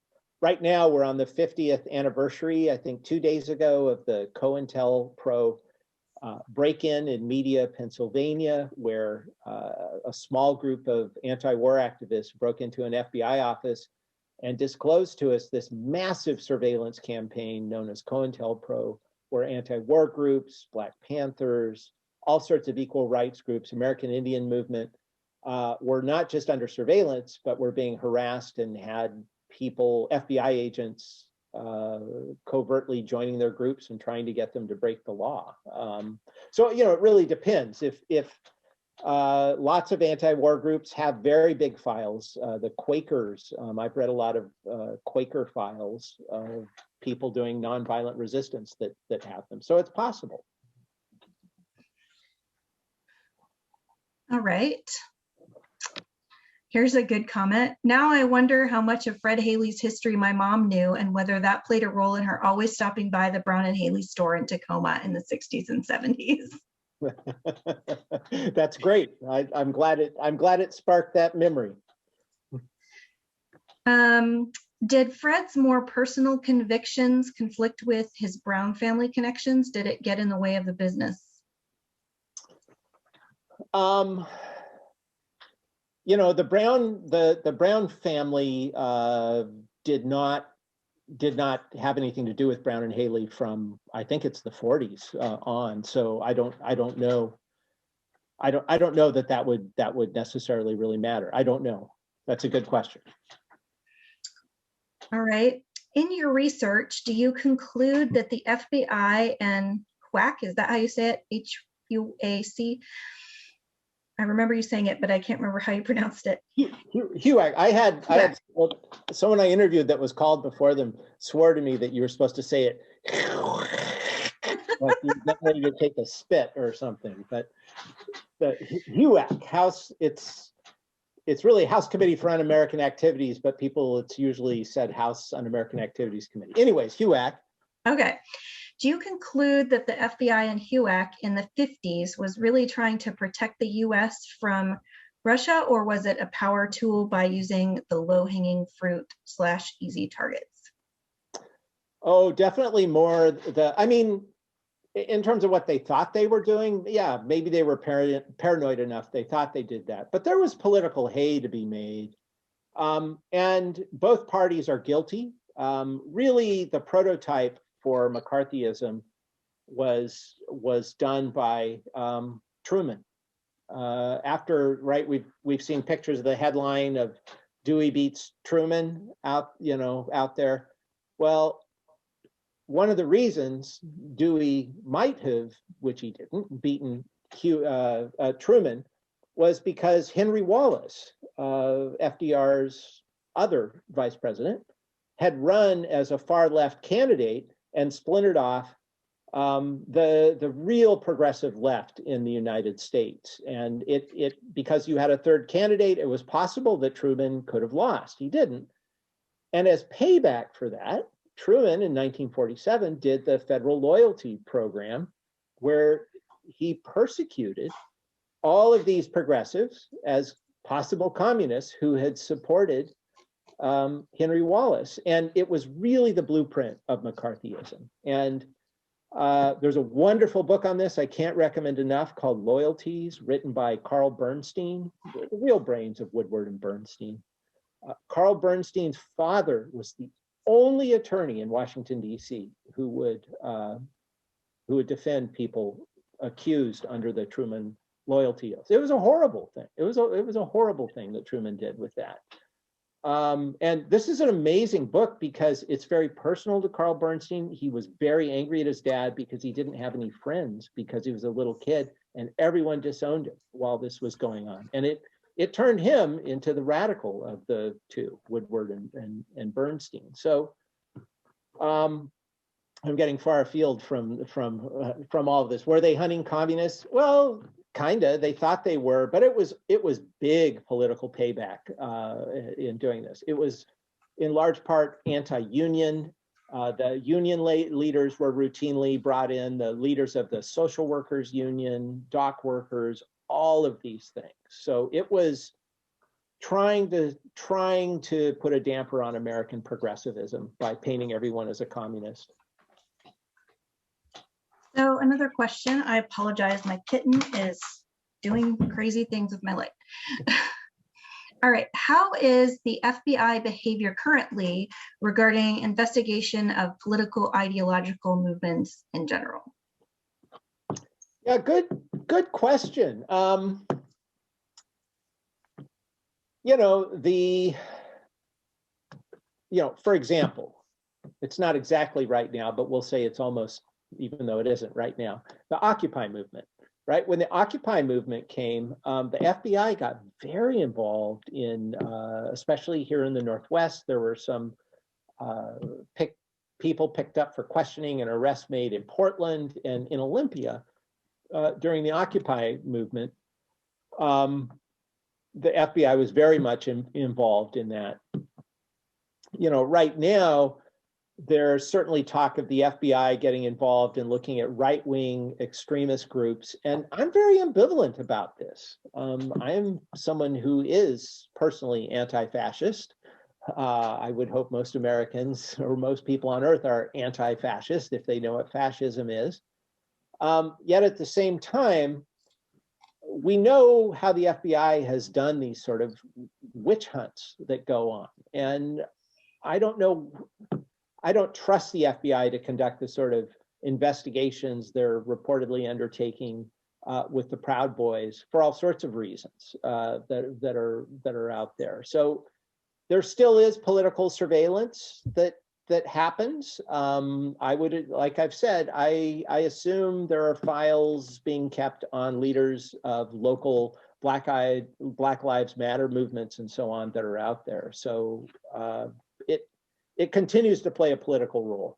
Right now, we're on the 50th anniversary, I think 2 days ago, of the COINTELPRO break-in in Media, Pennsylvania, where a small group of anti-war activists broke into an FBI office and disclosed to us this massive surveillance campaign known as COINTELPRO, where anti-war groups, Black Panthers, all sorts of equal rights groups, American Indian Movement, were not just under surveillance, but were being harassed and had people, FBI agents, covertly joining their groups and trying to get them to break the law. So it really depends. If lots of anti-war groups have very big files, the Quakers, I've read a lot of Quaker files of people doing nonviolent resistance that have them. So it's possible. All right. Here's a good comment. Now I wonder how much of Fred Haley's history my mom knew and whether that played a role in her always stopping by the Brown and Haley store in Tacoma in the 60s and 70s. That's great. I'm glad it sparked that memory. Did Fred's more personal convictions conflict with his Brown family connections? Did it get in the way of the business? The Brown family did not have anything to do with Brown and Haley from, I think it's the 40s on. So I don't know. I don't know that would necessarily really matter. I don't know. That's a good question. All right. In your research, do you conclude that the FBI and HUAC, is that how you say it? HUAC? I remember you saying it, but I can't remember how you pronounced it. HUAC. I had someone I interviewed that was called before them swore to me that you were supposed to say it. like you're getting ready to take a spit or something. But the HUAC, it's really House Committee for Un-American Activities, but it's usually said House Un-American Activities Committee. Anyways, HUAC. Okay. Do you conclude that the FBI and HUAC in the 50s was really trying to protect the US from Russia, or was it a power tool by using the low-hanging fruit / easy targets? Oh, definitely more I mean, in terms of what they thought they were doing, yeah, maybe they were paranoid enough. They thought they did that, but there was political hay to be made. And both parties are guilty. Really, the prototype for McCarthyism was done by Truman. Right, we've seen pictures of the headline of Dewey beats Truman out there. Well, one of the reasons Dewey might have, which he didn't, beaten Truman was because Henry Wallace, FDR's other vice president, had run as a far left candidate and splintered off the real progressive left in the United States. And because you had a third candidate, it was possible that Truman could have lost. He didn't. And as payback for that, Truman in 1947 did the federal loyalty program, where he persecuted all of these progressives as possible communists who had supported Henry Wallace. And it was really the blueprint of McCarthyism. And there's a wonderful book on this I can't recommend enough, called Loyalties, written by Carl Bernstein, the real brains of Woodward and Bernstein. Carl Bernstein's father was the only attorney in Washington, D.C. who would defend people accused under the Truman loyalty oath. It was a horrible thing. It was a horrible thing that Truman did with that. And this is an amazing book because it's very personal to Carl Bernstein. He was very angry at his dad because he didn't have any friends because he was a little kid, and everyone disowned him while this was going on. And it turned him into the radical of the two, Woodward and Bernstein. So I'm getting far afield from all of this. Were they hunting communists? Well, kind of. They thought they were, but it was big political payback in doing this. It was in large part anti-union. The union leaders were routinely brought in, the leaders of the social workers union, dock workers, all of these things. So it was trying to put a damper on American progressivism by painting everyone as a communist. So another question, I apologize, my kitten is doing crazy things with my leg. All right, how is the FBI behavior currently regarding investigation of political ideological movements in general? Yeah, good question. For example, it's not exactly right now, but we'll say it's almost, even though it isn't right now, the Occupy movement, right? When the Occupy movement came, the FBI got very involved in, especially here in the Northwest, there were some people picked up for questioning and arrests made in Portland and in Olympia during the Occupy movement. The FBI was very much involved in that. Right now, there's certainly talk of the FBI getting involved in looking at right-wing extremist groups, and I'm very ambivalent about this. I am someone who is personally anti-fascist. I would hope most Americans or most people on earth are anti-fascist if they know what fascism is. Yet at the same time, we know how the FBI has done these sort of witch hunts that go on, and I don't trust the FBI to conduct the sort of investigations they're reportedly undertaking with the Proud Boys for all sorts of reasons that are out there. So there still is political surveillance that happens. I would, like I've said, I assume there are files being kept on leaders of local Black Lives Matter movements and so on that are out there. So it continues to play a political role.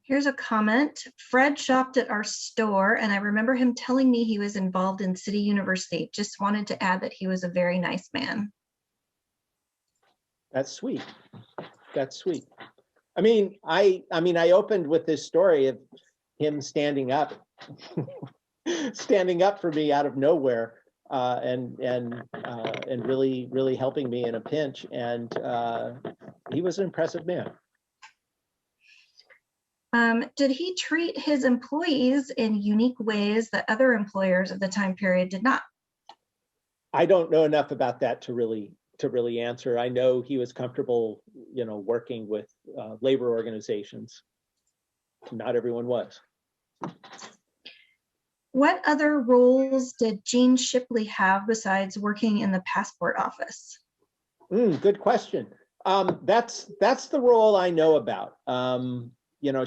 Here's a comment. Fred shopped at our store, and I remember him telling me he was involved in City University. Just wanted to add that he was a very nice man. That's sweet. That's sweet. I mean, I opened with this story of him standing up, standing up for me out of nowhere, and really helping me in a pinch. And he was an impressive man. Did he treat his employees in unique ways that other employers of the time period did not? I don't know enough about that to really answer. I know he was comfortable, working with labor organizations. Not everyone was. What other roles did Jean Shipley have besides working in the passport office? Good question. That's the role I know about.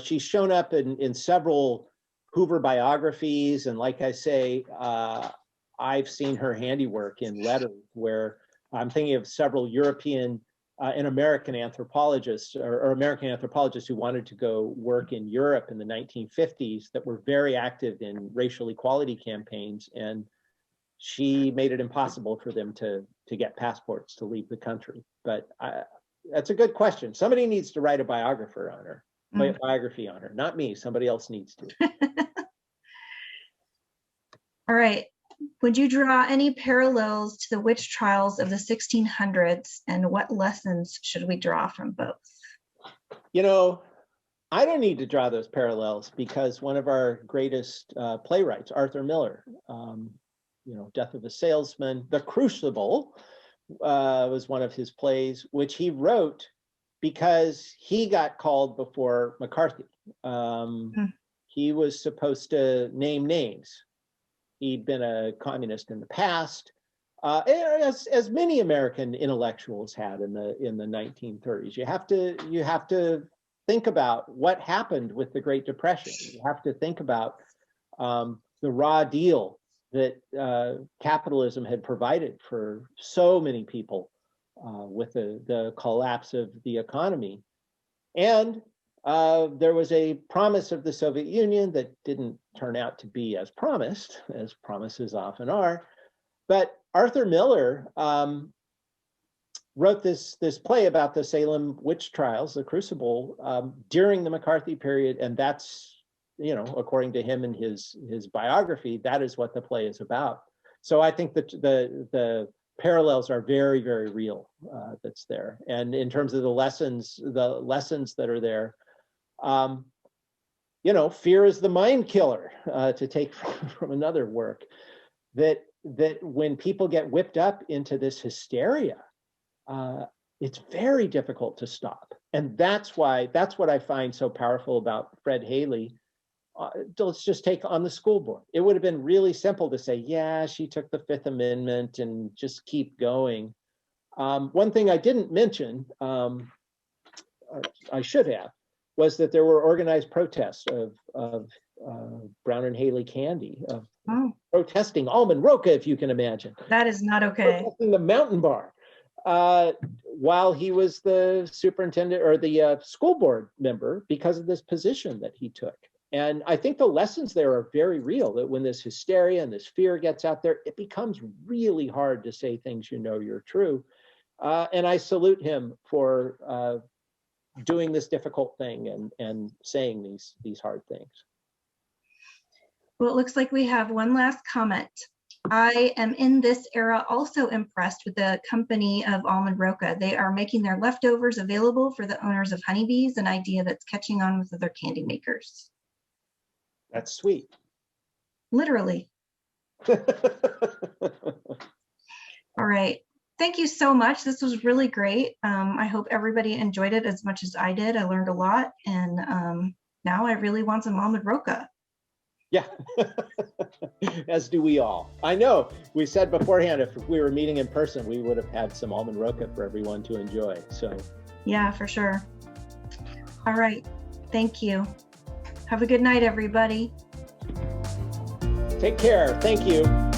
She's shown up in several Hoover biographies, and like I say, I've seen her handiwork in letters where I'm thinking of several European and American anthropologists or American anthropologists who wanted to go work in Europe in the 1950s that were very active in racial equality campaigns, and she made it impossible for them to get passports to leave the country. But that's a good question. Somebody needs to write a biography on her, not me. Somebody else needs to. All right. Would you draw any parallels to the witch trials of the 1600s, and what lessons should we draw from both? I don't need to draw those parallels because one of our greatest playwrights, Arthur Miller, Death of a Salesman, The Crucible was one of his plays, which he wrote because he got called before McCarthy. He was supposed to name names. He'd been a communist in the past, as many American intellectuals had in the 1930s. You have to think about what happened with the Great Depression. You have to think about the raw deal that capitalism had provided for so many people with the collapse of the economy. And there was a promise of the Soviet Union that didn't turn out to be as promised, as promises often are. But Arthur Miller wrote this play about the Salem witch trials, The Crucible, during the McCarthy period, and that's, according to him in his biography, that is what the play is about. So I think that the parallels are very, very real. That's there, and in terms of the lessons that are there. Fear is the mind killer, to take from another work, that when people get whipped up into this hysteria, it's very difficult to stop. And that's what I find so powerful about Fred Haley. Let's just take on the school board. It would have been really simple to say, yeah, she took the Fifth Amendment and just keep going. One thing I didn't mention, I should have, was that there were organized protests of Brown and Haley candy, of protesting almond roca, if you can imagine. That is not okay. Protesting the Mountain Bar while he was the superintendent or the school board member because of this position that he took. And I think the lessons there are very real, that when this hysteria and this fear gets out there, it becomes really hard to say things you're true. And I salute him for doing this difficult thing and saying these hard things. Well, it looks like we have one last comment. I am in this era also impressed with the company of Almond Roca. They are making their leftovers available for the owners of honeybees, an idea that's catching on with other candy makers. That's sweet. Literally. All right. Thank you so much. This was really great. I hope everybody enjoyed it as much as I did. I learned a lot, and now I really want some almond roca. Yeah, as do we all. I know we said beforehand, if we were meeting in person, we would have had some almond roca for everyone to enjoy. So yeah, for sure. All right. Thank you. Have a good night, everybody. Take care. Thank you.